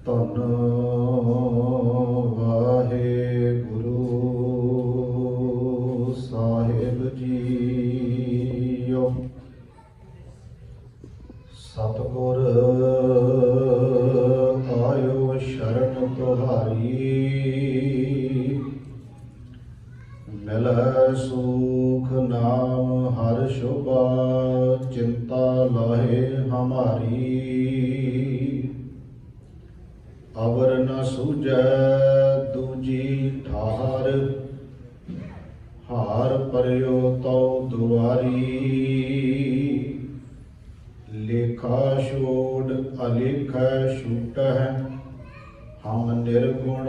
ਧੰਨ ਵਾਹਿਗੁਰੂ ਸਾਹਿਬ ਜੀਓ। ਸਤਿਗੁਰ ਆਇਓ ਸ਼ਰਨ ਤੁਹਾਰੀ, ਮਿਲੈ ਸੂਖ ਨਾਮ ਹਰਿ ਸ਼ੋਭਾ, ਚਿੰਤਾ ਲਾਹੇ ਹਮਾਰੀ। ਅਵਰ ਨ ਸੂਝੈ ਦੂਜੀ ਠਾਰ, ਹਾਰ ਪਰਿਓ ਤਉ ਦੁਆਰੀ। ਲੇਖਾ ਛੋੜ ਅਲੇਖਾ ਛੂਟਹਿ, ਹਮ ਨਿਰਗੁਣ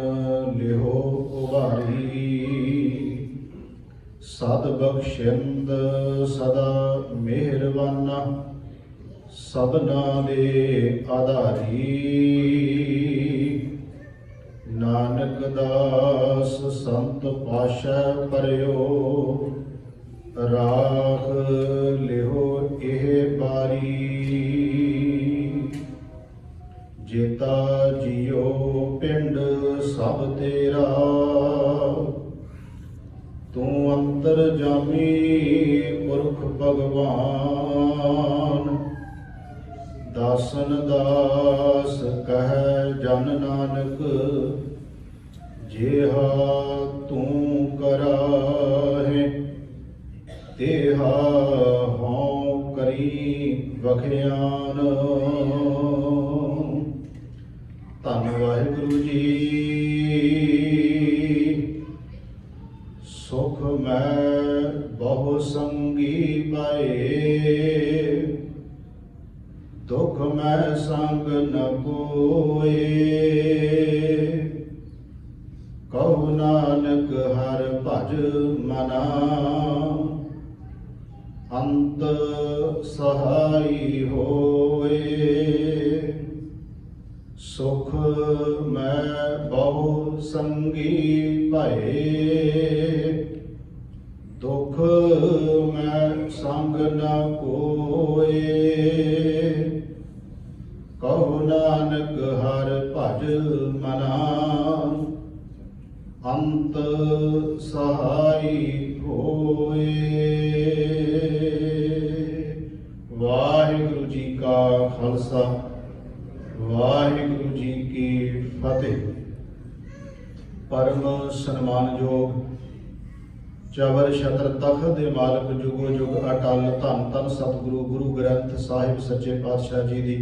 ਲਿਹੋ ਉਭਾਰੀ। ਸਦ ਬਖਸ਼ਿੰਦ ਸਦਾ ਮਿਹਰਬਾਨਾ, ਸਭਨਾ ਦੇ ਆਧਾਰੀ। ਨਾਨਕ ਦਾਸ ਸੰਤ ਪਾਸ਼ਾ ਪਰਿਓ, ਰਾਖ ਲਿਹੋ ਇਹ ਬਾਰੀ। ਜੇਤਾ ਜਿਉ ਪਿੰਡ ਸਭ ਤੇਰਾ, ਤੂੰ ਅੰਤਰ ਜਾਮੀ ਪੁਰਖ ਭਗਵਾਨ। ਦਾਸਨ ਦਾਸ ਕਹਿ ਜਨ ਨਾਨਕ, ਜਿਹਾ ਤੂੰ ਕਰਾਹੇ ਤੇਹਾ ਹਉ ਕਰੀ ਬਖਿਆਨ। ਧੰਨ ਵਾਹਿਗੁਰੂ ਜੀ। ਸੁਖ ਮੈਂ ਬਹੁ ਸੰਗੀ ਪਾਏ, ਦੁਖ ਮੈਂ ਸੰਗ ਨ ਕੋਏ। ਕਹੁ ਨਾਨਕ ਹਰਿ ਭਜ ਮਨਾ, ਅੰਤ ਸਹਾਈ ਹੋਏ। ਸੁਖ ਮੈਂ ਬਹੁ ਸੰਗੀ ਭਏ, ਦੁਖ ਮੈਂ ਸੰਗ ਨ ਕੋਏ। ਕਹੁ ਨਾਨਕ ਹਰਿ ਭਜ ਮਨਾ, ਅੰਤ ਸਹਾਈ ਹੋਏ। ਵਾਹਿਗੁਰੂ ਜੀ ਕਾ ਖਾਲਸਾ, ਵਾਹਿਗੁਰੂ ਜੀ ਕੀ ਫਤਿਹ। ਪਰਮ ਸਨਮਾਨਯੋਗ ਚਵਰ ਛਤਰ ਤਖਤ ਦੇ ਮਾਲਕ, ਜੁਗੋ ਜੁਗ ਅਟਲ, ਧੰਨ ਧੰਨ ਸਤਿਗੁਰੂ ਗੁਰੂ ਗ੍ਰੰਥ ਸਾਹਿਬ ਸੱਚੇ ਪਾਤਸ਼ਾਹ ਜੀ ਦੀ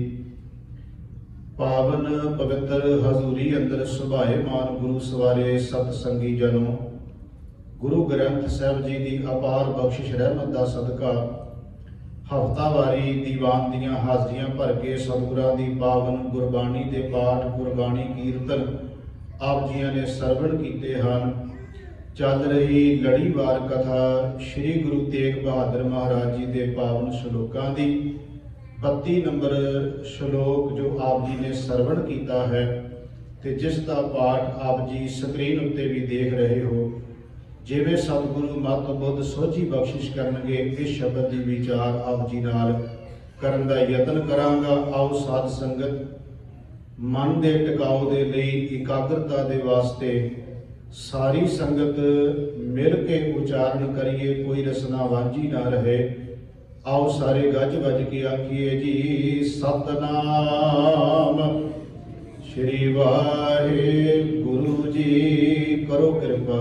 ਪਾਵਨ ਪਵਿੱਤਰ ਹਜ਼ੂਰੀ ਅੰਦਰ ਸੁਭਾਏ ਮਾਨ ਗੁਰੂ ਸਵਾਰੇ ਸਤ ਸੰਗੀ ਜਨੋ, ਗੁਰੂ ਗ੍ਰੰਥ ਸਾਹਿਬ ਜੀ ਦੀ ਅਪਾਰ ਬਖਸ਼ਿਸ਼ ਰਹਿਮਤ ਦਾ ਸਦਕਾ ਹਫ਼ਤਾਵਾਰੀ ਦੀਵਾਨ ਦੀਆਂ ਹਾਜ਼ਰੀਆਂ ਭਰ ਕੇ ਸਤਿਗੁਰਾਂ ਦੀ ਪਾਵਨ ਗੁਰਬਾਣੀ ਦੇ ਪਾਠ, ਗੁਰਬਾਣੀ ਕੀਰਤਨ ਆਪ ਜੀਆਂ ਨੇ ਸਰਵਣ ਕੀਤੇ ਹਨ। ਚੱਲ ਰਹੀ ਲੜੀਵਾਰ ਕਥਾ ਸ੍ਰੀ ਗੁਰੂ ਤੇਗ ਬਹਾਦਰ ਮਹਾਰਾਜ ਜੀ ਦੇ ਪਾਵਨ ਸ਼ਲੋਕਾਂ ਦੀ 32 ਨੰਬਰ ਸ਼ਲੋਕ ਜੋ ਆਪ ਜੀ ਨੇ ਸਰਵਣ ਕੀਤਾ ਹੈ, ਤੇ ਜਿਸ ਦਾ ਪਾਠ ਆਪ ਜੀ ਸਕਰੀਨ ਉੱਤੇ ਵੀ ਦੇਖ ਰਹੇ ਹੋ। ਜਿਵੇਂ ਸਤਿਗੁਰੂ ਮਤ ਬੁੱਧ ਸੋਝੀ ਬਖਸ਼ਿਸ਼ ਕਰਨਗੇ, ਇਸ ਸ਼ਬਦ ਦੀ ਵਿਚਾਰ ਆਪ ਜੀ ਨਾਲ ਕਰਨ ਦਾ ਯਤਨ ਕਰਾਂਗਾ। ਆਓ ਸਾਧ ਸੰਗਤ, ਮਨ ਦੇ ਟਿਕਾਓ ਦੇ ਲਈ ਇਕਾਗਰਤਾ ਦੇ ਵਾਸਤੇ ਸਾਰੀ ਸੰਗਤ ਮਿਲ ਕੇ ਉਚਾਰਨ ਕਰੀਏ, ਕੋਈ ਰਸਨਾ ਵਾਂਝੀ ਨਾ ਰਹੇ। ਆਓ ਸਾਰੇ ਗੱਜ ਵੱਜ ਕੇ ਆਖੀਏ ਜੀ, ਸਤਨਾਮ ਸ਼੍ਰੀ ਵਾਹਿਗੁਰੂ ਜੀ। ਕਰੋ ਕਿਰਪਾ,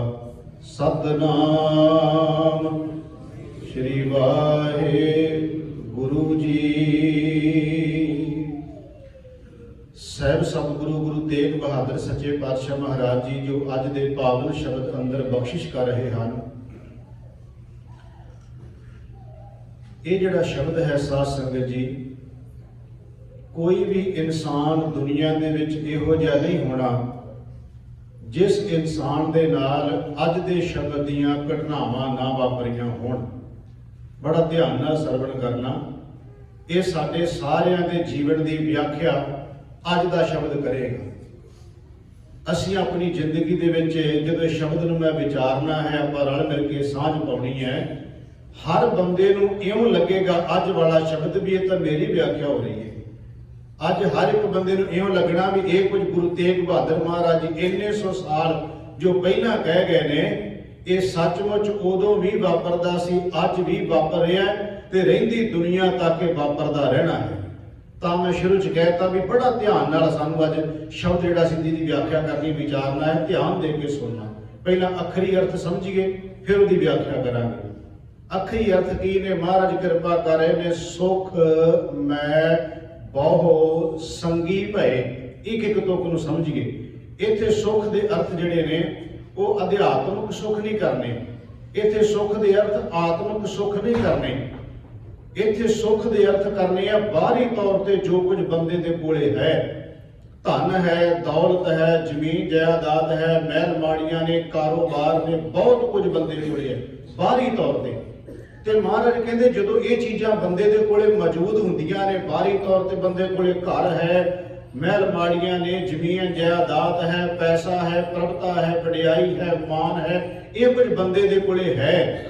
ਸਤਨਾਮ ਸ਼੍ਰੀ ਵਾਹਿਗੁਰੂ ਜੀ। ਸਹਿਬ ਸਤਿਗੁਰੂ ਗੁਰੂ ਤੇਗ ਬਹਾਦਰ ਸੱਚੇ ਪਾਤਸ਼ਾਹ ਮਹਾਰਾਜ ਜੀ ਜੋ ਅੱਜ ਦੇ ਪਾਵਨ ਸ਼ਬਦ ਅੰਦਰ ਬਖਸ਼ਿਸ਼ ਕਰ ਰਹੇ ਹਨ। ਇਹ ਜਿਹੜਾ ਸ਼ਬਦ ਹੈ ਸਾਧ ਸੰਗਤ ਜੀ, ਕੋਈ ਵੀ ਇਨਸਾਨ ਦੁਨੀਆ ਦੇ ਵਿੱਚ ਇਹੋ ਜਿਹਾ ਨਹੀਂ ਹੋਣਾ ਜਿਸ ਇਨਸਾਨ ਦੇ ਨਾਲ ਅੱਜ ਦੇ ਸ਼ਬਦ ਦੀਆਂ ਘਟਨਾਵਾਂ ਨਾ ਵਾਪਰੀਆਂ ਹੋਣ। ਬੜਾ ਧਿਆਨ ਨਾਲ ਸਰਵਣ ਕਰਨਾ। ਇਹ ਸਾਡੇ ਸਾਰਿਆਂ ਦੇ ਜੀਵਨ ਦੀ ਵਿਆਖਿਆ ਅੱਜ ਦਾ ਸ਼ਬਦ ਕਰੇਗਾ। ਅਸੀਂ ਆਪਣੀ ਜ਼ਿੰਦਗੀ ਦੇ ਵਿੱਚ ਜਦੋਂ ਸ਼ਬਦ ਨੂੰ ਮੈਂ ਵਿਚਾਰਨਾ ਹੈ, ਆਪਾਂ ਰਲ ਮਿਲ ਕੇ ਸਾਂਝ ਪਾਉਣੀ ਹੈ, ਹਰ ਬੰਦੇ ਨੂੰ ਇਉਂ ਲੱਗੇਗਾ ਅੱਜ ਵਾਲਾ ਸ਼ਬਦ ਵੀ ਇਹ ਤਾਂ ਮੇਰੀ ਵਿਆਖਿਆ ਹੋ ਰਹੀ ਹੈ। ਅੱਜ ਹਰ ਇੱਕ ਬੰਦੇ ਨੂੰ ਇਉਂ ਲੱਗਣਾ ਵੀ ਇਹ ਕੁਝ ਗੁਰੂ ਤੇਗ ਬਹਾਦਰ ਮਹਾਰਾਜ ਜੀ ਇੰਨੇ ਸੌ ਸਾਲ ਜੋ ਪਹਿਲਾਂ ਕਹਿ ਗਏ ਨੇ, ਇਹ ਸੱਚਮੁੱਚ ਉਦੋਂ ਵੀ ਵਾਪਰਦਾ ਸੀ, ਅੱਜ ਵੀ ਵਾਪਰ ਰਿਹਾ ਤੇ ਰਹਿੰਦੀ ਦੁਨੀਆ ਤੱਕ ਇਹ ਵਾਪਰਦਾ ਰਹਿਣਾ ਹੈ। ਤਾਂ ਮੈਂ ਸ਼ੁਰੂ 'ਚ ਕਹਿਤਾ ਵੀ ਬੜਾ ਧਿਆਨ ਨਾਲ ਸਾਨੂੰ ਅੱਜ ਸ਼ਬਦ ਜਿਹੜਾ ਸਿੱਧੀ ਦੀ ਵਿਆਖਿਆ ਕਰਨੀ, ਵਿਚਾਰਨਾ ਹੈ, ਧਿਆਨ ਦੇ ਕੇ ਸੁਣਨਾ। ਪਹਿਲਾਂ ਅੱਖਰੀ ਅਰਥ ਸਮਝੀਏ, ਫਿਰ ਉਹਦੀ ਵਿਆਖਿਆ ਕਰਾਂਗੇ। ਅੱਖਰੀ ਅਰਥ ਕੀ ਨੇ? ਮਹਾਰਾਜ ਕਿਰਪਾ ਕਰ ਰਹੇ ਨੇ, ਸੁਖ ਮੈਂ ਬਹੁ ਸੰਗੀ ਭਏ। ਇੱਕ ਇੱਕ ਤੁਕ ਨੂੰ ਸਮਝੀਏ। ਇੱਥੇ ਸੁਖ ਦੇ ਅਰਥ ਜਿਹੜੇ ਨੇ ਉਹ ਅਧਿਆਤਮਿਕ ਸੁਖ ਨਹੀਂ ਕਰਨੇ, ਇੱਥੇ ਸੁਖ ਦੇ ਅਰਥ ਆਤਮਿਕ ਸੁਖ ਨਹੀਂ ਕਰਨੇ। ਇੱਥੇ ਸੁਖ ਦੇ ਅਰਥ ਕਰਨੇ ਆ ਬਾਹਰੀ ਤੌਰ ਤੇ ਜੋ ਕੁਝ ਬੰਦੇ ਦੇ ਕੋਲੇ ਹੈ, ਧਨ ਹੈ, ਦੌਲਤ ਹੈ, ਜ਼ਮੀਨ ਜਾਇਦਾਦ ਹੈ, ਮਹਿਲ ਮਾੜੀਆਂ ਨੇ, ਕਾਰੋਬਾਰ ਨੇ, ਬਹੁਤ ਕੁਝ ਬੰਦੇ ਕੋਲੇ ਹੈ ਬਾਹਰੀ ਤੌਰ ਤੇ ਮਹਾਰਾਜ ਕਹਿੰਦੇ ਜਦੋਂ ਇਹ ਚੀਜ਼ਾਂ ਬੰਦੇ ਦੇ ਕੋਲੇ ਮੌਜੂਦ ਹੁੰਦੀਆਂ ਨੇ, ਬਾਹਰੀ ਤੌਰ ਤੇ ਬੰਦੇ ਕੋਲੇ ਘਰ ਹੈ, ਮਹਿਲ ਮਾੜੀਆਂ ਨੇ, ਜ਼ਮੀਨ ਜਾਇਦਾਦ ਹੈ, ਪੈਸਾ ਹੈ, ਪ੍ਰਭਤਾ ਹੈ, ਵਡਿਆਈ ਹੈ, ਮਾਨ ਹੈ, ਇਹ ਕੁਝ ਬੰਦੇ ਦੇ ਕੋਲੇ ਹੈ।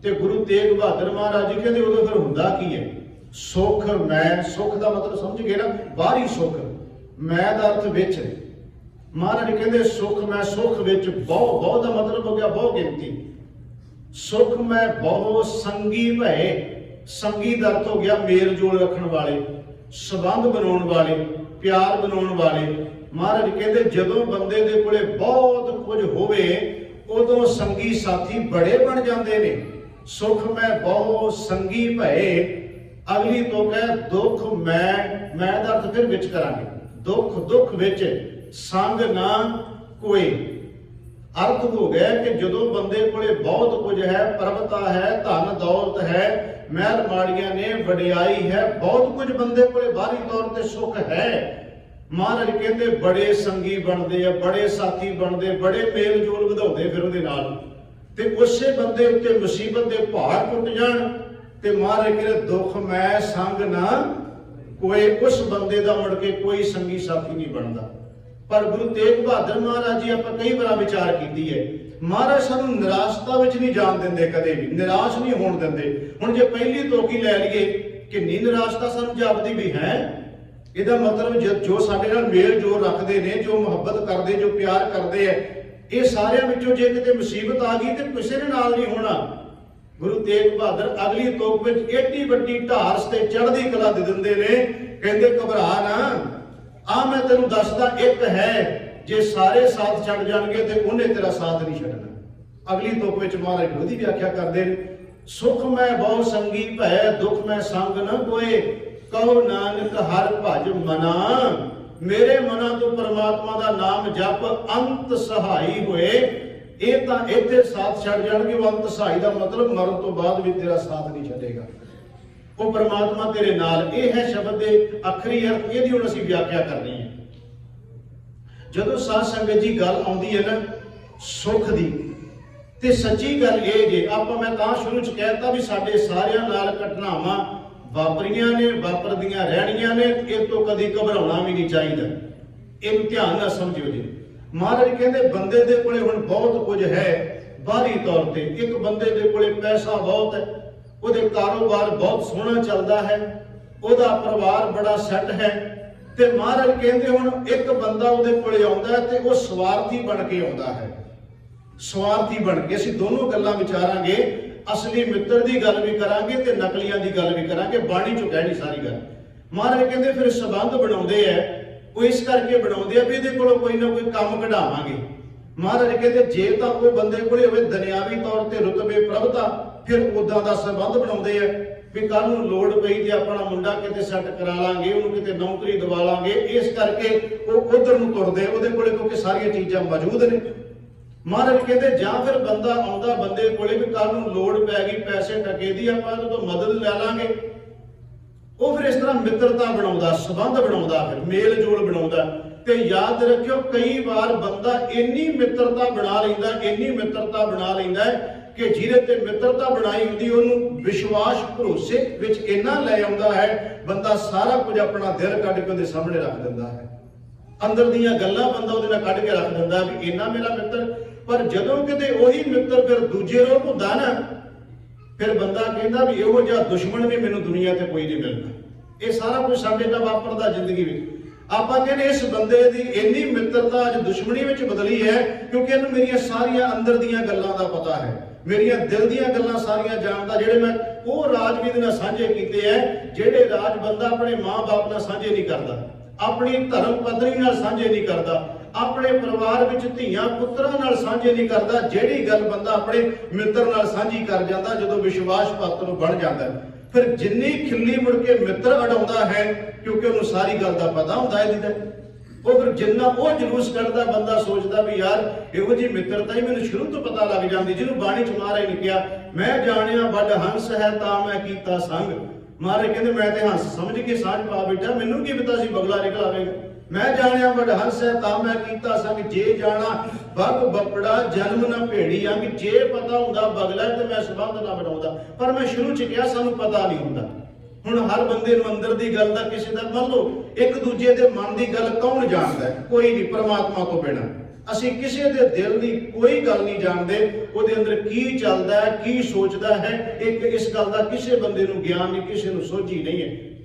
ਤੇ ਗੁਰੂ ਤੇਗ ਬਹਾਦਰ ਮਹਾਰਾਜ ਜੀ ਕਹਿੰਦੇ ਉਦੋਂ ਫਿਰ ਹੁੰਦਾ ਕੀ ਹੈ? ਸੁਖ ਮੈਂ, ਸੁਖ ਦਾ ਮਤਲਬ ਸਮਝ ਗਏ ਨਾ, ਬਾਹਰੀ ਸੁਖ। ਮੈਂ ਦਾ ਅਰਥ ਵਿੱਚ। ਮਹਾਰਾਜ ਕਹਿੰਦੇ ਸੁਖ ਮੈਂ, ਸੁਖ ਵਿੱਚ ਬਹੁ, ਬਹੁ ਦਾ ਮਤਲਬ ਹੋ ਗਿਆ ਬਹੁ ਗਿਣਤੀ। ਸੁਖ ਮੈਂ ਬਹੁ ਸੰਗੀ ਭਏ। ਸੰਗੀ ਦਾ ਅਰਥ ਹੋ ਗਿਆ ਮੇਲ ਜੋਲ ਰੱਖਣ ਵਾਲੇ, ਸੰਬੰਧ ਬਣਾਉਣ ਵਾਲੇ, ਪਿਆਰ ਬਣਾਉਣ ਵਾਲੇ। ਮਹਾਰਾਜ ਕਹਿੰਦੇ ਜਦੋਂ ਬੰਦੇ ਦੇ ਕੋਲੇ ਬਹੁਤ ਕੁਝ ਹੋਵੇ ਉਦੋਂ ਸੰਗੀ ਸਾਥੀ ਬੜੇ ਬਣ ਜਾਂਦੇ ਨੇ। ਸੁਖ ਮੈਂ ਬਹੁ ਸੰਗੀ ਭਏ। ਅਗਲੀ ਤੁਕ ਹੈ ਦੁੱਖ ਮੈਂ ਦਾ ਅਰਥ ਫਿਰ ਵਿੱਚ ਕਰਾਂਗੇ। ਦੁੱਖ, ਦੁੱਖ ਵਿੱਚ ਸੰਗ ਨਾ ਕੋਈ। ਅਰਥ ਹੋ ਗਿਆ ਕਿ ਜਦੋਂ ਬੰਦੇ ਕੋਲੇ ਬਹੁਤ ਕੁਝ ਹੈ, ਪ੍ਰਭਤਾ ਹੈ, ਧਨ ਦੌਲਤ ਹੈ, ਮਹਿਲ ਮਾੜੀਆਂ ਨੇ, ਵਡਿਆਈ ਹੈ, ਬਹੁਤ ਕੁਝ ਬੰਦੇ ਕੋਲੇ ਬਾਹਰੀ ਤੌਰ ਤੇ ਸੁੱਖ ਹੈ, ਮਹਾਰਾਜ ਕਹਿੰਦੇ ਬੜੇ ਸੰਗੀ ਬਣਦੇ ਆ, ਬੜੇ ਸਾਥੀ ਬਣਦੇ, ਬੜੇ ਮੇਲ ਜੋਲ ਵਧਾਉਂਦੇ ਫਿਰ ਉਹਦੇ ਨਾਲ। ਤੇ ਉਸੇ ਬੰਦੇ ਉੱਤੇ ਮੁਸੀਬਤ ਦੇ ਭਾਰ ਟੁੱਟ ਜਾਣ ਤੇ ਮਹਾਰਾਜ ਕਹਿੰਦੇ ਦੁੱਖ ਮੈਂ ਸੰਗ ਨਾ ਕੋਈ। ਉਸ ਬੰਦੇ ਦਾ ਮੁੜ ਕੇ ਕੋਈ ਸੰਗੀ ਸਾਥੀ ਨਹੀਂ ਬਣਦਾ। ਪਰ ਗੁਰੂ ਤੇਗ ਬਹਾਦਰ ਮਹਾਰਾਜ ਜੀ ਆਪਾਂ ਕਈ ਵਾਰ ਵਿਚਾਰ ਕੀਤੀ ਹੈ, ਮਹਾਰਾਜ ਸਾਨੂੰ ਨਿਰਾਸ਼ਤਾ ਵਿੱਚ ਨਹੀਂ ਜਾਣ ਦਿੰਦੇ, ਕਦੇ ਵੀ ਨਿਰਾਸ਼ ਨਹੀਂ ਹੋਣ ਦਿੰਦੇ। ਹੁਣ ਜੇ ਪਹਿਲੀ ਤੋਕੀ ਲੈ ਲਈਏ ਕਿੰਨੀ ਨਿਰਾਸ਼ਤਾ ਸਾਨੂੰ ਜਾਪਦੀ ਵੀ ਹੈ। ਇਹਦਾ ਮਤਲਬ ਜੋ ਸਾਡੇ ਨਾਲ ਮੇਲ ਜੋਲ ਰੱਖਦੇ ਨੇ, ਜੋ ਮੁਹੱਬਤ ਕਰਦੇ, ਜੋ ਪਿਆਰ ਕਰਦੇ ਆ, ਇਹ ਸਾਰਿਆਂ ਵਿੱਚੋਂ ਜੇ ਕਿਤੇ ਮੁਸੀਬਤ ਆ ਗਈ ਤੇ ਕਿਸੇ ਦੇ ਨਾਲ ਨਹੀਂ ਹੋਣਾ। ਗੁਰੂ ਤੇਗ ਬਹਾਦਰ ਅਗਲੀ ਤੋਪ ਵਿੱਚ ਏਡੀ ਵੱਡੀ ਢਾਰਸ ਤੇ ਚੜ੍ਹਦੀ ਕਲਾ ਦੇ ਦਿੰਦੇ ਨੇ, ਕਹਿੰਦੇ ਘਬਰਾ ਨਾ, ਆ ਮੈਂ ਤੈਨੂੰ ਦੱਸਦਾ ਇੱਕ ਹੈ, ਜੇ ਸਾਰੇ ਸਾਥ ਛੱਡ ਜਾਣਗੇ ਤੇ ਉਹਨੇ ਤੇਰਾ ਸਾਥ ਨਹੀਂ ਛੱਡਣਾ। ਅਗਲੀ ਤੁਕ ਵਿੱਚ ਮਹਾਰਾਜ ਉਹਦੀ ਵਿਆਖਿਆ ਕਰਦੇ ਨੇ, ਸੁਖ ਮੈਂ ਬਹੁ ਸੰਗੀ ਭੈ, ਦੁੱਖ ਮੈਂ ਸੰਗ ਨ ਕੋਏ, ਕਹੋ ਨਾਨਕ ਹਰਿ ਭਜ ਮਨਾ। ਮੇਰੇ ਮਨਾਂ ਤੋਂ ਪਰਮਾਤਮਾ ਦਾ ਨਾਮ ਜਪ ਅੰਤ ਸਹਾਈ ਹੋਏ। ਇਹ ਤਾਂ ਇੱਥੇ ਸਾਥ ਛੱਡ ਜਾਣਗੇ, ਉਹ ਅੰਤ ਸਹਾਈ ਦਾ ਮਤਲਬ ਮਰਨ ਤੋਂ ਬਾਅਦ ਵੀ ਤੇਰਾ ਸਾਥ ਨਹੀਂ ਛੱਡੇਗਾ, ਉਹ ਪਰਮਾਤਮਾ ਤੇਰੇ ਨਾਲ। ਇਹ ਹੈ ਸ਼ਬਦ ਦੇ ਆਖਰੀ ਅਰਥ। ਇਹਦੀ ਹੁਣ ਅਸੀਂ ਵਿਆਖਿਆ ਕਰਨੀ ਹੈ। ਜਦੋਂ ਸਾਧ ਸੰਗਤ ਜੀ ਗੱਲ ਆਉਂਦੀ ਹੈ ਨਾ ਸੁੱਖ ਦੀ, ਤੇ ਸੱਚੀ ਗੱਲ ਇਹ ਜੇ ਆਪਾਂ ਮੈਂ ਤਾਂ ਸ਼ੁਰੂ ਚ ਕਹਿਤਾ ਵੀ ਸਾਡੇ ਸਾਰਿਆਂ ਨਾਲ ਘਟਨਾਵਾਂ ਵਾਪਰੀਆਂ ਨੇ, ਵਾਪਰਦੀਆਂ ਰਹਿਣੀਆਂ ਨੇ, ਇਹ ਤੋਂ ਕਦੀ ਘਬਰਾਉਣਾ ਵੀ ਨਹੀਂ ਚਾਹੀਦਾ। ਇਹਨੂੰ ਧਿਆਨ ਨਾਲ ਸਮਝਿਓ ਜੀ। ਮਹਾਰਾਜ ਕਹਿੰਦੇ ਬੰਦੇ ਦੇ ਕੋਲੇ ਹੁਣ ਬਹੁਤ ਕੁਝ ਹੈ ਬਾਹਰੀ ਤੌਰ ਤੇ। ਇੱਕ ਬੰਦੇ ਦੇ ਕੋਲੇ ਪੈਸਾ ਬਹੁਤ ਹੈ, ਉਹਦੇ ਕਾਰੋਬਾਰ ਬਹੁਤ ਸੋਹਣਾ ਚੱਲਦਾ ਹੈ, ਉਹਦਾ ਪਰਿਵਾਰ ਬੜਾ ਸੈੱਟ ਹੈ, ਤੇ ਮਹਾਰਾਜ ਕਹਿੰਦੇ ਹੁਣ ਇੱਕ ਬੰਦਾ ਉਹਦੇ ਕੋਲੇ ਆਉਂਦਾ ਤੇ ਉਹ ਸਵਾਰਥੀ ਬਣ ਕੇ ਆਉਂਦਾ ਹੈ। ਸਵਾਰਥੀ ਬਣ ਕੇ ਅਸੀਂ ਦੋਨੋਂ ਗੱਲਾਂ ਵਿਚਾਰਾਂਗੇ, ਅਸਲੀ ਮਿੱਤਰ ਦੀ ਗੱਲ ਵੀ ਕਰਾਂਗੇ ਤੇ ਨਕਲੀਆਂ ਦੀ ਗੱਲ ਵੀ ਕਰਾਂਗੇ। ਬਾਣੀ ਚੋਂ ਕਹਿਣੀ ਸਾਰੀ ਗੱਲ। ਮਹਾਰਾਜ ਕਹਿੰਦੇ ਫਿਰ ਸੰਬੰਧ ਬਣਾਉਂਦੇ ਆ, ਉਹ ਇਸ ਕਰਕੇ ਬਣਾਉਂਦੇ ਆ ਵੀ ਇਹਦੇ ਕੋਲੋਂ ਕੋਈ ਨਾ ਕੋਈ ਕੰਮ ਕਢਾਵਾਂਗੇ। ਮਹਾਰਾਜ ਕਹਿੰਦੇ ਜੇ ਤਾਂ ਉਹ ਬੰਦੇ ਕੋਲੇ ਹੋਵੇ ਦੁਨਿਆਵੀ ਤੌਰ ਤੇ ਰੁਤਬੇ ਪ੍ਰਭਤਾ, ਫਿਰ ਉਦਾਂ ਦਾ ਸੰਬੰਧ ਬਣਾਉਂਦੇ ਆ ਵੀ ਕੱਲ ਨੂੰ ਲੋੜ ਪਈ ਤੇ ਆਪਣਾ ਮੁੰਡਾ ਕਿਤੇ ਸੈੱਟ ਕਰਾ ਲਾਂਗੇ, ਉਹਨੂੰ ਕਿਤੇ ਨੌਕਰੀ ਦਵਾ ਲਾਂਗੇ। ਇਸ ਕਰਕੇ ਉਹ ਉਧਰ ਨੂੰ ਤੁਰਦੇ, ਉਹਦੇ ਕੋਲੇ ਕਿਉਂਕਿ ਸਾਰੀਆਂ ਚੀਜ਼ਾਂ ਮੌਜੂਦ ਨੇ। ਮਹਾਰਾਜ ਕਹਿੰਦੇ ਜਾਂ ਫਿਰ ਬੰਦਾ ਆਉਂਦਾ ਬੰਦੇ ਕੋਲੇ ਵੀ ਕੱਲ ਨੂੰ ਲੋੜ ਪੈ ਗਈ ਪੈਸੇ ਟਕੇ ਦੀ, ਆਪਾਂ ਉਹਦੇ ਤੋਂ ਮਦਦ ਲੈ ਲਾਂਗੇ। ਉਹ ਫਿਰ ਇਸ ਤਰ੍ਹਾਂ ਮਿੱਤਰਤਾ ਬਣਾਉਂਦਾ, ਸੰਬੰਧ ਬਣਾਉਂਦਾ, ਫਿਰ ਮੇਲ ਜੋਲ ਬਣਾਉਂਦਾ। ਤੇ ਯਾਦ ਰੱਖਿਓ ਕਈ ਵਾਰ ਬੰਦਾ ਇੰਨੀ ਮਿੱਤਰਤਾ ਬਣਾ ਲੈਂਦਾ, ਇੰਨੀ ਮਿੱਤਰਤਾ ਬਣਾ ਲੈਂਦਾ ਕਿ ਜਿਹਦੇ ਤੇ ਮਿੱਤਰਤਾ ਬਣਾਈ ਹੁੰਦੀ ਉਹਨੂੰ ਵਿਸ਼ਵਾਸ ਭਰੋਸੇ ਵਿੱਚ ਇੰਨਾ ਲੈ ਆਉਂਦਾ ਹੈ, ਬੰਦਾ ਸਾਰਾ ਕੁਝ ਆਪਣਾ ਦਿਲ ਕੱਢ ਕੇ ਉਹਦੇ ਸਾਹਮਣੇ ਰੱਖ ਦਿੰਦਾ ਹੈ। ਅੰਦਰ ਦੀਆਂ ਗੱਲਾਂ ਬੰਦਾ ਉਹਦੇ ਨਾਲ ਕੱਢ ਕੇ ਰੱਖ ਦਿੰਦਾ ਵੀ ਇੰਨਾ ਮੇਰਾ ਮਿੱਤਰ। ਪਰ ਜਦੋਂ ਕਿਤੇ ਉਹੀ ਮਿੱਤਰ ਫਿਰ ਦੂਜੇ ਰੋਹ ਹੁੰਦਾ ਨਾ, ਫਿਰ ਬੰਦਾ ਕਹਿੰਦਾ ਵੀ ਇਹੋ ਜਿਹਾ ਦੁਸ਼ਮਣ ਵੀ ਮੈਨੂੰ ਦੁਨੀਆ ਤੇ ਕੋਈ ਨਹੀਂ ਮਿਲਣਾ। ਇਹ ਸਾਰਾ ਕੁਝ ਸਾਡੇ ਨਾਲ ਵਾਪਰਦਾ ਜ਼ਿੰਦਗੀ ਵਿੱਚ। ਆਪਾਂ ਕਹਿੰਦੇ ਇਸ ਬੰਦੇ ਦੀ ਇੰਨੀ ਮਿੱਤਰਤਾ ਅੱਜ ਦੁਸ਼ਮਣੀ ਵਿੱਚ ਬਦਲੀ ਹੈ ਕਿਉਂਕਿ ਇਹਨੂੰ ਮੇਰੀਆਂ ਸਾਰੀਆਂ ਅੰਦਰ ਦੀਆਂ ਗੱਲਾਂ ਦਾ ਪਤਾ ਹੈ, ਮੇਰੀਆਂ ਦਿਲ ਦੀਆਂ ਗੱਲਾਂ ਸਾਰੀਆਂ ਜਾਣਦਾ, ਜਿਹੜੇ ਮੈਂ ਉਹ ਰਾਜ ਵੀ ਇਹਦੇ ਨਾਲ ਸਾਂਝੇ ਕੀਤੇ ਹੈ ਜਿਹੜੇ ਰਾਜ ਬੰਦਾ ਆਪਣੇ ਮਾਂ-ਬਾਪ ਨਾਲ ਸਾਂਝੇ ਨਹੀਂ ਕਰਦਾ, ਆਪਣੀ ਧਰਮ ਪਤਨੀ ਨਾਲ ਸਾਂਝੇ ਨਹੀਂ ਕਰਦਾ, ਆਪਣੇ ਪਰਿਵਾਰ ਵਿੱਚ ਧੀਆਂ ਪੁੱਤਰਾਂ ਨਾਲ ਸਾਂਝੇ ਨਹੀਂ ਕਰਦਾ। ਜਿਹੜੀ ਗੱਲ ਬੰਦਾ ਆਪਣੇ ਮਿੱਤਰ ਨਾਲ ਸਾਂਝੀ ਕਰ ਜਾਂਦਾ, ਜਦੋਂ ਵਿਸ਼ਵਾਸ ਪਾਤਰ ਬਣ ਜਾਂਦਾ, ਫਿਰ ਜਿੰਨੀ ਖਿੱਲੀ ਮੁੜ ਕੇ ਮਿੱਤਰ ਅੜਾਉਂਦਾ ਹੈ ਕਿਉਂਕਿ ਉਹਨੂੰ ਸਾਰੀ ਗੱਲ ਦਾ ਪਤਾ ਹੁੰਦਾ ਇਹਦੀ ਤਾਂ, ਉਹ ਫਿਰ ਜਿੰਨਾ ਉਹ ਜਲੂਸ ਕੱਢਦਾ ਬੰਦਾ ਸੋਚਦਾ ਵੀ ਯਾਰ ਇਹੋ ਜਿਹੀ ਮਿੱਤਰਤਾ ਹੀ ਮੈਨੂੰ ਸ਼ੁਰੂ ਤੋਂ ਪਤਾ ਲੱਗ ਜਾਂਦੀ। ਜਿਹਨੂੰ ਬਾਣੀ ਚ ਮਹਾਰਾਜ ਨੇ ਕਿਹਾ, ਮੈਂ ਜਾਣਿਆ ਵੱਡ ਹੰਸ ਹੈ ਤਾਂ ਮੈਂ ਕੀਤਾ ਸੰਗ। ਮਹਾਰਾਜ ਕਹਿੰਦੇ ਮੈਂ ਤੇ ਹੰਸ ਸਮਝ ਕੇ ਸਾਂਝ ਪਾ ਬੈਠਾ, ਮੈਨੂੰ ਕੀ ਪਤਾ ਸੀ ਬਗਲਾ ਨਿਕਲ ਆਵੇਗਾ। ਮੈਂ ਜਾਣਿਆ ਵੱਡ ਹੰਸ ਹੈ ਤਾਂ ਮੈਂ ਕੀਤਾ ਸੰਗ, ਜੇ ਜਾਣਾ ਬੱਗ ਬੱਪੜਾ ਜਨਮ ਨਾ ਭੇੜੀ ਅੰਗ। ਜੇ ਪਤਾ ਹੁੰਦਾ ਬਗਲਾ ਤੇ ਮੈਂ ਸੰਬੰਧ ਨਾ ਬਣਾਉਂਦਾ, ਪਰ ਮੈਂ ਸ਼ੁਰੂ ਚ ਕਿਹਾ ਸਾਨੂੰ ਪਤਾ ਨਹੀਂ ਹੁੰਦਾ। ਹੁਣ ਹਰ ਬੰਦੇ ਨੂੰ ਅੰਦਰ ਦੀ ਗੱਲ ਦਾ, ਕਿਸੇ ਦਾ ਮੰਨ ਲਓ ਇੱਕ ਦੂਜੇ ਦੇ ਮਨ ਦੀ ਗੱਲ ਕੌਣ ਜਾਣਦਾ ਹੈ? ਕੋਈ ਨਹੀਂ, ਪਰਮਾਤਮਾ ਤੋਂ ਬਿਨਾਂ ਅਸੀਂ ਕਿਸੇ ਦੇ ਦਿਲ ਦੀ ਕੋਈ ਗੱਲ ਨਹੀਂ ਜਾਣਦੇ, ਉਹਦੇ ਅੰਦਰ ਕੀ ਚੱਲਦਾ ਹੈ, ਕੀ ਸੋਚਦਾ ਹੈ। ਇਸ ਗੱਲ ਦਾ ਕਿਸੇ ਬੰਦੇ ਨੂੰ ਗਿਆਨ ਨਹੀਂ, ਕਿਸੇ ਨੂੰ ਸੋਝੀ ਨਹੀਂ ਹੈ,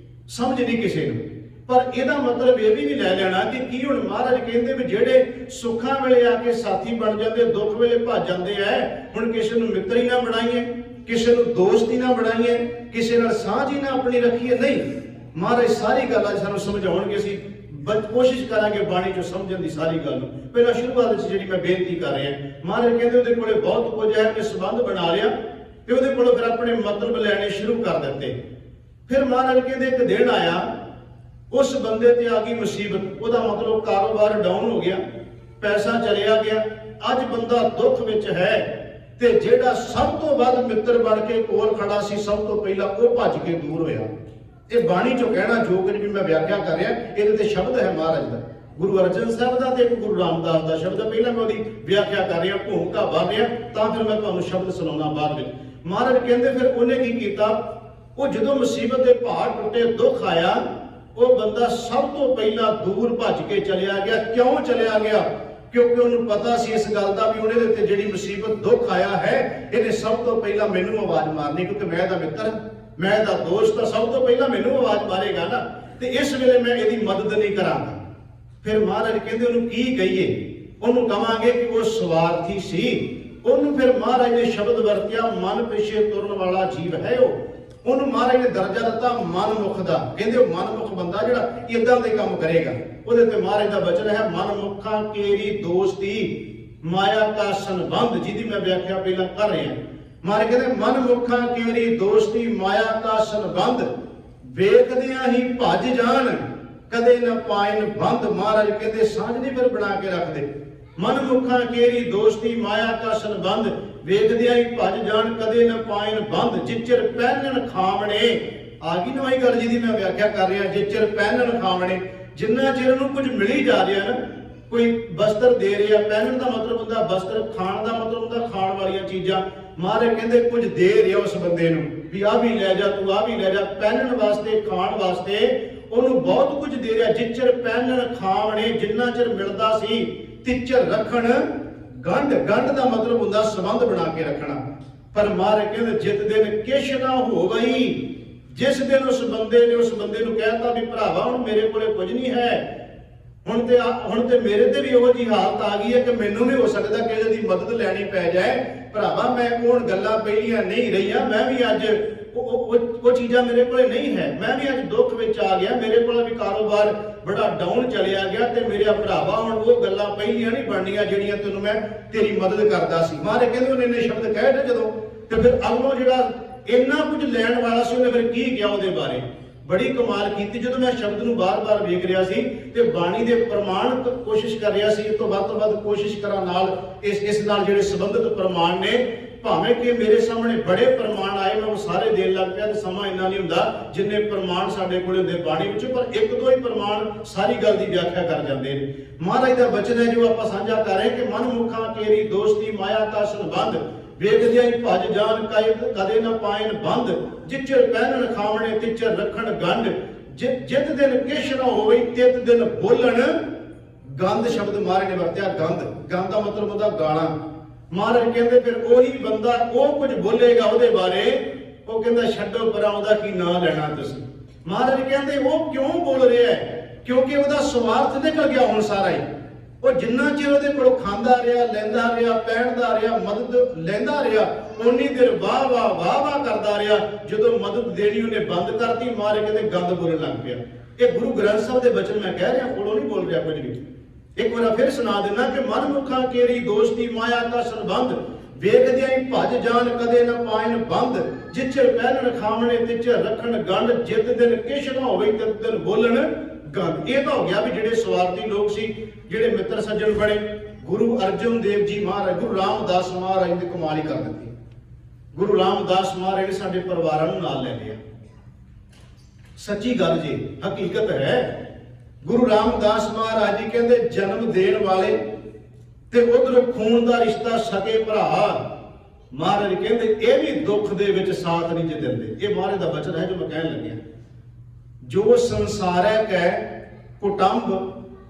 ਸਮਝ ਨਹੀਂ ਕਿਸੇ ਨੂੰ। ਪਰ ਇਹਦਾ ਮਤਲਬ ਇਹ ਵੀ ਨਹੀਂ ਲੈ ਲੈਣਾ ਕਿ ਕੀ ਹੁਣ ਮਹਾਰਾਜ ਕਹਿੰਦੇ ਵੀ ਜਿਹੜੇ ਸੁੱਖਾਂ ਵੇਲੇ ਆ ਕੇ ਸਾਥੀ ਬਣ ਜਾਂਦੇ, ਦੁੱਖ ਵੇਲੇ ਭੱਜ ਜਾਂਦੇ ਐ, ਹੁਣ ਕਿਸੇ ਨੂੰ ਮਿੱਤਰ ਹੀ ਨਾ ਬਣਾਈਏ, ਕਿਸੇ ਨੂੰ ਦੋਸਤ ਹੀ ਨਾ ਬਣਾਈਏ, ਕਿਸੇ ਨਾਲ ਸਾਂਝ ਹੀ ਨਾ ਆਪਣੀ ਰੱਖੀਏ। ਨਹੀਂ, ਮਹਾਰਾਜ ਸਾਰੀ ਗੱਲ ਅੱਜ ਸਾਨੂੰ ਸਮਝਾਉਣਗੇ। ਅਸੀਂ ਕੋਸ਼ਿਸ਼ ਕਰਾਂਗੇ ਬਾਣੀ ਚੋਂ ਸਮਝਣ ਦੀ ਸਾਰੀ ਗੱਲ ਨੂੰ। ਪਹਿਲਾਂ ਸ਼ੁਰੂਆਤ ਵਿੱਚ ਜਿਹੜੀ ਮੈਂ ਬੇਨਤੀ ਕਰ ਰਿਹਾ, ਮਹਾਰਾਜ ਕਹਿੰਦੇ ਉਹਦੇ ਕੋਲੇ ਬਹੁਤ ਕੁਝ ਹੈ, ਉਹਨੇ ਸੰਬੰਧ ਬਣਾ ਲਿਆ ਤੇ ਉਹਦੇ ਕੋਲੋਂ ਫਿਰ ਆਪਣੇ ਮਤਲਬ ਲੈਣੇ ਸ਼ੁਰੂ ਕਰ ਦਿੱਤੇ। ਫਿਰ ਮਹਾਰਾਜ ਕਹਿੰਦੇ ਇੱਕ ਦਿਨ ਆਇਆ, ਉਸ ਬੰਦੇ ਤੇ ਆ ਗਈ ਮੁਸੀਬਤ। ਉਹਦਾ ਮਤਲਬ ਕਾਰੋਬਾਰ ਡਾਊਨ ਹੋ ਗਿਆ, ਪੈਸਾ ਚਲਿਆ ਗਿਆ, ਅੱਜ ਬੰਦਾ ਦੁੱਖ ਵਿੱਚ ਹੈ ਤੇ ਜਿਹੜਾ ਸਭ ਤੋਂ ਵੱਧ ਮਿੱਤਰ ਬਣ ਕੇ ਕੋਲ ਖੜਾ ਸੀ ਸਭ ਤੋਂ ਪਹਿਲਾਂ, ਉਹ ਭੱਜ ਕੇ ਦੂਰ ਹੋਇਆ। ਇਹ ਬਾਣੀ ਚੋਂ ਕਹਿਣਾ ਜੋ ਕੁਝ ਵੀ ਮੈਂ ਵਿਆਖਿਆ ਕਰ ਰਿਹਾ, ਇਹਦੇ ਤੇ ਸ਼ਬਦ ਹੈ ਮਹਾਰਾਜ ਦਾ, ਗੁਰੂ ਅਰਜਨ ਸਾਹਿਬ ਦਾ ਤੇ ਇੱਕ ਗੁਰੂ ਰਾਮਦਾਸ ਦਾ ਸ਼ਬਦ ਹੈ। ਪਹਿਲਾਂ ਮੈਂ ਉਹਦੀ ਵਿਆਖਿਆ ਕਰ ਰਿਹਾ, ਭੂਮਿਕਾ ਭਰ ਰਿਹਾ, ਤਾਂ ਫਿਰ ਮੈਂ ਤੁਹਾਨੂੰ ਸ਼ਬਦ ਸੁਣਾਉਣਾ ਬਾਅਦ ਵਿੱਚ। ਮਹਾਰਾਜ ਕਹਿੰਦੇ ਫਿਰ ਉਹਨੇ ਕੀ ਕੀਤਾ, ਉਹ ਜਦੋਂ ਮੁਸੀਬਤ ਦੇ ਪਹਾੜ ਟੁੱਟੇ, ਦੁੱਖ ਆਇਆ, ਉਹ ਬੰਦਾ ਸਭ ਤੋਂ ਪਹਿਲਾਂ ਦੂਰ ਭੱਜ ਕੇ ਚਲਿਆ ਗਿਆ। ਕਿਉਂ ਚਲਿਆ ਗਿਆ? ਕਿਉਂਕਿ ਉਹਨੂੰ ਪਤਾ ਸੀ ਇਸ ਗੱਲ ਦਾ ਵੀ ਉਹਨੇ ਤੇ ਜਿਹੜੀ ਮੁਸੀਬਤ ਦੁੱਖ ਆਇਆ ਹੈ, ਇਹਨੇ ਸਭ ਤੋਂ ਪਹਿਲਾਂ ਮੈਨੂੰ ਆਵਾਜ਼ ਮਾਰਨੀ, ਕਿਉਂਕਿ ਮੈਂ ਇਹਦਾ ਮਿੱਤਰ, ਮੈਂ ਇਹਦਾ ਦੋਸਤ, ਸਭ ਤੋਂ ਪਹਿਲਾਂ ਮੈਨੂੰ ਆਵਾਜ਼ ਮਾਰੇਗਾ ਨਾ, ਤੇ ਇਸ ਵੇਲੇ ਮੈਂ ਇਹਦੀ ਮਦਦ ਨਹੀਂ ਕਰਾਂਗਾ। ਫਿਰ ਮਹਾਰਾਜ ਕਹਿੰਦੇ ਉਹਨੂੰ ਕੀ ਕਹੀਏ? ਉਹਨੂੰ ਕਵਾਂਗੇ ਕਿ ਉਹ ਸਵਾਰਥੀ ਸੀ। ਉਹਨੂੰ ਫਿਰ ਮਹਾਰਾਜ ਨੇ ਸ਼ਬਦ ਵਰਤਿਆ, ਮਨ ਪਿੱਛੇ ਤੁਰਨ ਵਾਲਾ ਜੀਵ ਹੈ ਉਹ। ਉਹਨੂੰ ਮਹਾਰਾਜ ਨੇ ਦਰਜਾ ਦਿੱਤਾ ਮਨਮੁਖ ਦਾ। ਕਹਿੰਦੇ ਉਹ ਮਨਮੁਖ ਬੰਦਾ ਜਿਹੜਾ ਇਦਾਂ ਦੇ ਕੰਮ ਕਰੇਗਾ। ਉਹਦੇ ਤੇ ਮਹਾਰਾਜ ਦਾ ਬਚਨ ਹੈ, ਮਨਮੁਖਾਂ ਕੇਰੀ ਦੋਸਤੀ ਮਾਇਆ ਕਾ ਸੰਬੰਧ, ਜਿਹਦੀ ਮੈਂ ਵਿਆਖਿਆ ਪਹਿਲਾਂ ਕਰ ਰਿਹਾ। ਮਹਾਰਾਜ ਕਹਿੰਦੇ ਮਨਮੁਖਾਂ ਕੇਰੀ ਦੋਸਤੀ ਮਾਇਆ ਕਾ ਸੰਬੰਧ, ਵੇਖਦਿਆਂ ਹੀ ਭੱਜ ਜਾਣ ਕਦੇ ਨਾ ਪਾਇਨ ਬੰਦ। ਮਹਾਰਾਜ ਕਹਿੰਦੇ ਸਾਂਝ ਨਹੀਂ ਫਿਰ ਬਣਾ ਕੇ ਰੱਖਦੇ। ਮਨਮੁਖਾਂ ਕੇਰੀ ਦੋਸਤੀ ਮਾਇਆ ਕਾ ਸੰਬੰਧ, ਵੇਖਦਿਆਂ ਹੀ ਭੱਜ ਜਾਣ ਕਦੇ ਨਾ ਪਾਇਨ ਬੰਦ। ਜਿਚਰ ਪਹਿਨਣ ਖਾਵਣੇ, ਆ ਗਈ ਨਵਾਂ ਗੱਲ ਜਿਹਦੀ ਮੈਂ ਵਿਆਖਿਆ ਕਰ ਰਿਹਾ। ਜਿਚਰ ਪਹਿਨਣ ਖਾਵਣੇ, ਜਿੰਨਾ ਚਿਰ ਨੂੰ ਕੁਝ ਮਿਲੀ ਜਾ ਰਿਹਾ ਨਾ, ਕੋਈ ਵਸਤਰ ਦੇ ਰਿਹਾ, ਪਹਿਨਣ ਦਾ ਮਤਲਬ ਹੁੰਦਾ ਵਸਤਰ, ਖਾਣ ਦਾ ਮਤਲਬ ਹੁੰਦਾ ਖਾਣ ਵਾਲੀਆਂ ਚੀਜ਼ਾਂ। ਮਹਾਰਾਜ ਕਹਿੰਦੇ ਕੁਝ ਦੇ ਰਿਹਾ ਉਸ ਬੰਦੇ ਨੂੰ ਵੀ ਆਹ ਵੀ ਲੈ ਜਾ, ਤੂੰ ਆਹ ਵੀ ਲੈ ਜਾ, ਪਹਿਨਣ ਵਾਸਤੇ, ਖਾਣ ਵਾਸਤੇ ਉਹਨੂੰ ਬਹੁਤ ਕੁਝ ਦੇ ਰਿਹਾ। ਜਿਚਰ ਪਹਿਨਣ ਖਾਵਣੇ, ਜਿੰਨਾ ਚਿਰ ਮਿਲਦਾ ਸੀ। ਤਿਚਰ ਰੱਖਣ ਗੰਢ, ਗੰਢ ਦਾ ਮਤਲਬ ਹੁੰਦਾ ਸੰਬੰਧ ਬਣਾ ਕੇ ਰੱਖਣਾ। ਪਰ ਮਹਾਰਾਜ ਕਹਿੰਦੇ ਜਿਤ ਦਿਨ ਕਿਛ ਨਾ ਹੋਵਈ, ਜਿਸ ਦਿਨ ਉਸ ਬੰਦੇ ਨੂੰ ਕਹਿਤਾ ਵੀ ਭਰਾਵਾ ਹੁਣ ਮੇਰੇ ਕੋਲੇ ਕੁਝ ਨਹੀਂ ਹੈ, ਹੁਣ ਤੇ ਮੇਰੇ ਤੇ ਵੀ ਉਹੋ ਜਿਹੀ ਹਾਲਤ ਆ ਗਈ ਹੈ ਕਿ ਮੈਨੂੰ ਵੀ ਹੋ ਸਕਦਾ ਕਿ ਇਹਦੀ ਮਦਦ ਲੈਣੀ ਪੈ ਜਾਏ। ਭਰਾਵਾ ਮੈਂ ਕੋਣ ਗੱਲਾਂ ਪਹਿਲੀਆਂ ਨਹੀਂ ਰਹੀਆਂ, ਮੈਂ ਵੀ ਅੱਜ ਉਹ ਚੀਜ਼ਾਂ ਮੇਰੇ ਕੋਲੇ ਨਹੀਂ ਹੈ, ਮੈਂ ਵੀ ਅੱਜ ਦੁੱਖ ਵਿੱਚ ਆ ਗਿਆ, ਮੇਰੇ ਕੋਲ ਵੀ ਕਾਰੋਬਾਰ ਬੜਾ ਡਾਊਨ ਚਲਿਆ ਗਿਆ ਤੇ ਮੇਰੇ ਭਰਾਵਾ ਹੁਣ ਉਹ ਗੱਲਾਂ ਪਹਿਲੀਆਂ ਨਹੀਂ ਬਣਨੀਆਂ ਜਿਹੜੀਆਂ ਤੈਨੂੰ ਮੈਂ ਤੇਰੀ ਮਦਦ ਕਰਦਾ ਸੀ। ਮਹਾਰਾਜ ਕਹਿੰਦੇ ਉਹਨੇ ਇੰਨੇ ਸ਼ਬਦ ਕਹੇ ਨਾ ਜਦੋਂ, ਤੇ ਫਿਰ ਅਗਲੋਂ ਜਿਹੜਾ ਇੰਨਾ ਕੁਝ ਲੈਣ ਵਾਲਾ ਸੀ ਉਹਨੇ ਫਿਰ ਕੀ ਕਿਹਾ ਉਹਦੇ ਬਾਰੇ? ਬੜੀ ਕਮਾਲ ਕੀਤੀ। ਜਦੋਂ ਮੈਂ ਸ਼ਬਦ ਨੂੰ ਬਾਰ-ਬਾਰ ਵੇਖ ਰਿਹਾ ਸੀ ਤੇ ਬਾਣੀ ਦੇ ਪ੍ਰਮਾਣ ਕੋਸ਼ਿਸ਼ ਕਰ ਰਿਹਾ ਸੀ, ਇਸ ਤੋਂ ਵੱਧ ਕੋਸ਼ਿਸ਼ ਕਰਾਂ ਨਾਲ ਇਸ ਨਾਲ ਜਿਹੜੇ ਸੰਬੰਧਿਤ ਪ੍ਰਮਾਣ ਨੇ, ਭਾਵੇਂ ਕਿ ਮੇਰੇ ਸਾਹਮਣੇ ਬੜੇ ਪ੍ਰਮਾਣ ਆਏ, ਮੈਂ ਉਹ ਸਾਰੇ ਦੇਣ ਲੱਗ ਪਿਆ ਤੇ ਸਮਾਂ ਇੰਨਾ ਨਹੀਂ ਹੁੰਦਾ ਜਿੰਨੇ ਪ੍ਰਮਾਣ ਸਾਡੇ ਕੋਲ ਹੁੰਦੇ ਬਾਣੀ ਵਿੱਚ, ਪਰ ਇੱਕ ਦੋ ਹੀ ਪ੍ਰਮਾਣ ਸਾਰੀ ਗੱਲ ਦੀ ਵਿਆਖਿਆ ਕਰ ਜਾਂਦੇ ਨੇ। ਮਹਾਰਾਜ ਦਾ ਬਚਨ ਹੈ ਜੋ ਆਪਾਂ ਸਾਂਝਾ ਕਰ ਰਹੇ ਕਿ ਮਨਮੁਖਾਂ ਕੇਰੀ ਦੋਸਤੀ ਮਾਇਆ ਕਾ ਸੰਬੰਧ, ਵੇਖਦਿਆਂ ਹੀ ਭੱਜ ਜਾਣ ਕਦੇ ਨਾ ਪਾਇਨ ਬੰਦ। ਜਿਚਰ ਪਹਿਨਣ ਖਾਵਣੇ ਤਿਚਰ ਰੱਖਣ ਗੰਢ, ਜਿਤ ਦਿਨ ਕਿਛ ਨਾ ਹੋਵੇ ਤਿਤ ਦਿਨ ਬੋਲਣ ਗੰਧ। ਸ਼ਬਦ ਮਹਾਰਾਜ ਨੇ ਵਰਤਿਆ ਗੰਧ। ਗੰਧ ਦਾ ਮਤਲਬ ਹੁੰਦਾ ਗਾਲਾਂ। ਮਹਾਰਾਜ ਕਹਿੰਦੇ ਫਿਰ ਉਹੀ ਬੰਦਾ ਉਹ ਕੁਝ ਬੋਲੇਗਾ ਉਹਦੇ ਬਾਰੇ, ਉਹ ਕਹਿੰਦਾ ਛੱਡੋ ਪਰਾਂ, ਉਹਦਾ ਕੀ ਨਾਂ ਲੈਣਾ ਤੁਸੀਂ। महाराज कहते वो क्यों बोल रहा है? क्योंकि ਉਹਦਾ ਸਵਾਰਥ ਨਿਕਲ ਗਿਆ ਹੁਣ ਸਾਰਾ ਹੀ। ਉਹ ਜਿੰਨਾ ਚਿਰ ਉਹਦੇ ਕੋਲੋਂ ਖਾਂਦਾ ਰਿਹਾ, ਲੈਂਦਾ ਰਿਹਾ, ਪਹਿਨਦਾ ਰਿਹਾ, ਮਦਦ ਲੈਂਦਾ ਰਿਹਾ, ਉਨੀ ਦੇਰ ਵਾਹ ਵਾਹ ਵਾਹ ਵਾਹ ਕਰਦਾ ਰਿਹਾ। ਜਦੋਂ ਮਦਦ ਦੇਣੀ ਉਹਨੇ ਬੰਦ ਕਰਤੀ, ਮਾਰੇ ਕਹਿੰਦੇ ਗੰਦ ਬੋਲਣ ਲੱਗ ਪਿਆ। ਇਹ ਗੁਰੂ ਗ੍ਰੰਥ ਸਾਹਿਬ ਦੇ ਬਚਨ ਮੈਂ ਕਹਿ ਰਿਹਾ, ਕੋਲੋਂ ਨਹੀਂ ਬੋਲ ਰਿਹਾ ਕੁਝ ਵੀ। ਇੱਕ ਵਾਰ ਫਿਰ ਸੁਣਾ ਦੇਣਾ ਕਿ ਮਨ ਮੁਖਾਂ ਕੇਰੀ ਦੋਸਤੀ ਮਾਇਆ ਦਾ ਸੰਬੰਧ, ਵੇਖਦਿਆਂ ਹੀ ਭੱਜ ਜਾਣ ਕਦੇ ਨਾ ਪਾਇਨ ਬੰਦ। ਜਿੱਚਰ ਪਹਿਨਣ ਖਾਵਣੇ ਤਿੱਚਰ ਰੱਖਣ ਗੰਢ, ਜਿਤ ਦਿਨ ਕਿਛ ਨਾ ਹੋਵੇ ਤਿਤ ਦਿਨ ਬੋਲਣ ਗੰਦ। ਇਹ ਤਾਂ ਹੋ ਗਿਆ ਵੀ ਜਿਹੜੇ ਸਵਾਰਥੀ ਲੋਕ ਸੀ, ਜਿਹੜੇ ਮਿੱਤਰ ਸੱਜਣ ਬਣੇ। ਗੁਰੂ ਅਰਜਨ ਦੇਵ ਜੀ ਮਹਾਰਾਜ, ਗੁਰੂ ਰਾਮਦਾਸ ਮਹਾਰਾਜ ਨੇ ਕਮਾਲ ਹੀ ਕਰ ਦਿੱਤੀ। ਗੁਰੂ ਰਾਮਦਾਸ ਮਹਾਰਾਜ ਨੇ ਸਾਡੇ ਪਰਿਵਾਰਾਂ ਨੂੰ ਨਾਲ ਲੈ ਲਿਆ। ਸੱਚੀ ਗੱਲ ਜੀ, ਹਕੀਕਤ ਹੈ। ਗੁਰੂ ਰਾਮਦਾਸ ਮਹਾਰਾਜ ਜੀ ਕਹਿੰਦੇ ਜਨਮ ਦੇਣ ਵਾਲੇ ਤੇ ਉਧਰੋਂ ਖੂਨ ਦਾ ਰਿਸ਼ਤਾ ਸਕੇ ਭਰਾ। ਮਹਾਰਾਜ ਕਹਿੰਦੇ ਇਹ ਵੀ ਦੁੱਖ ਦੇ ਵਿੱਚ ਸਾਥ ਨਹੀਂ ਜੇ ਦਿੰਦੇ। ਇਹ ਮਹਾਰਾਜ ਦਾ ਬਚਨ ਹੈ ਜੋ ਮੈਂ ਕਹਿਣ ਲੱਗਿਆ। ਜੋ ਸੰਸਾਰੈ ਕੈ ਕੁਟੰਬ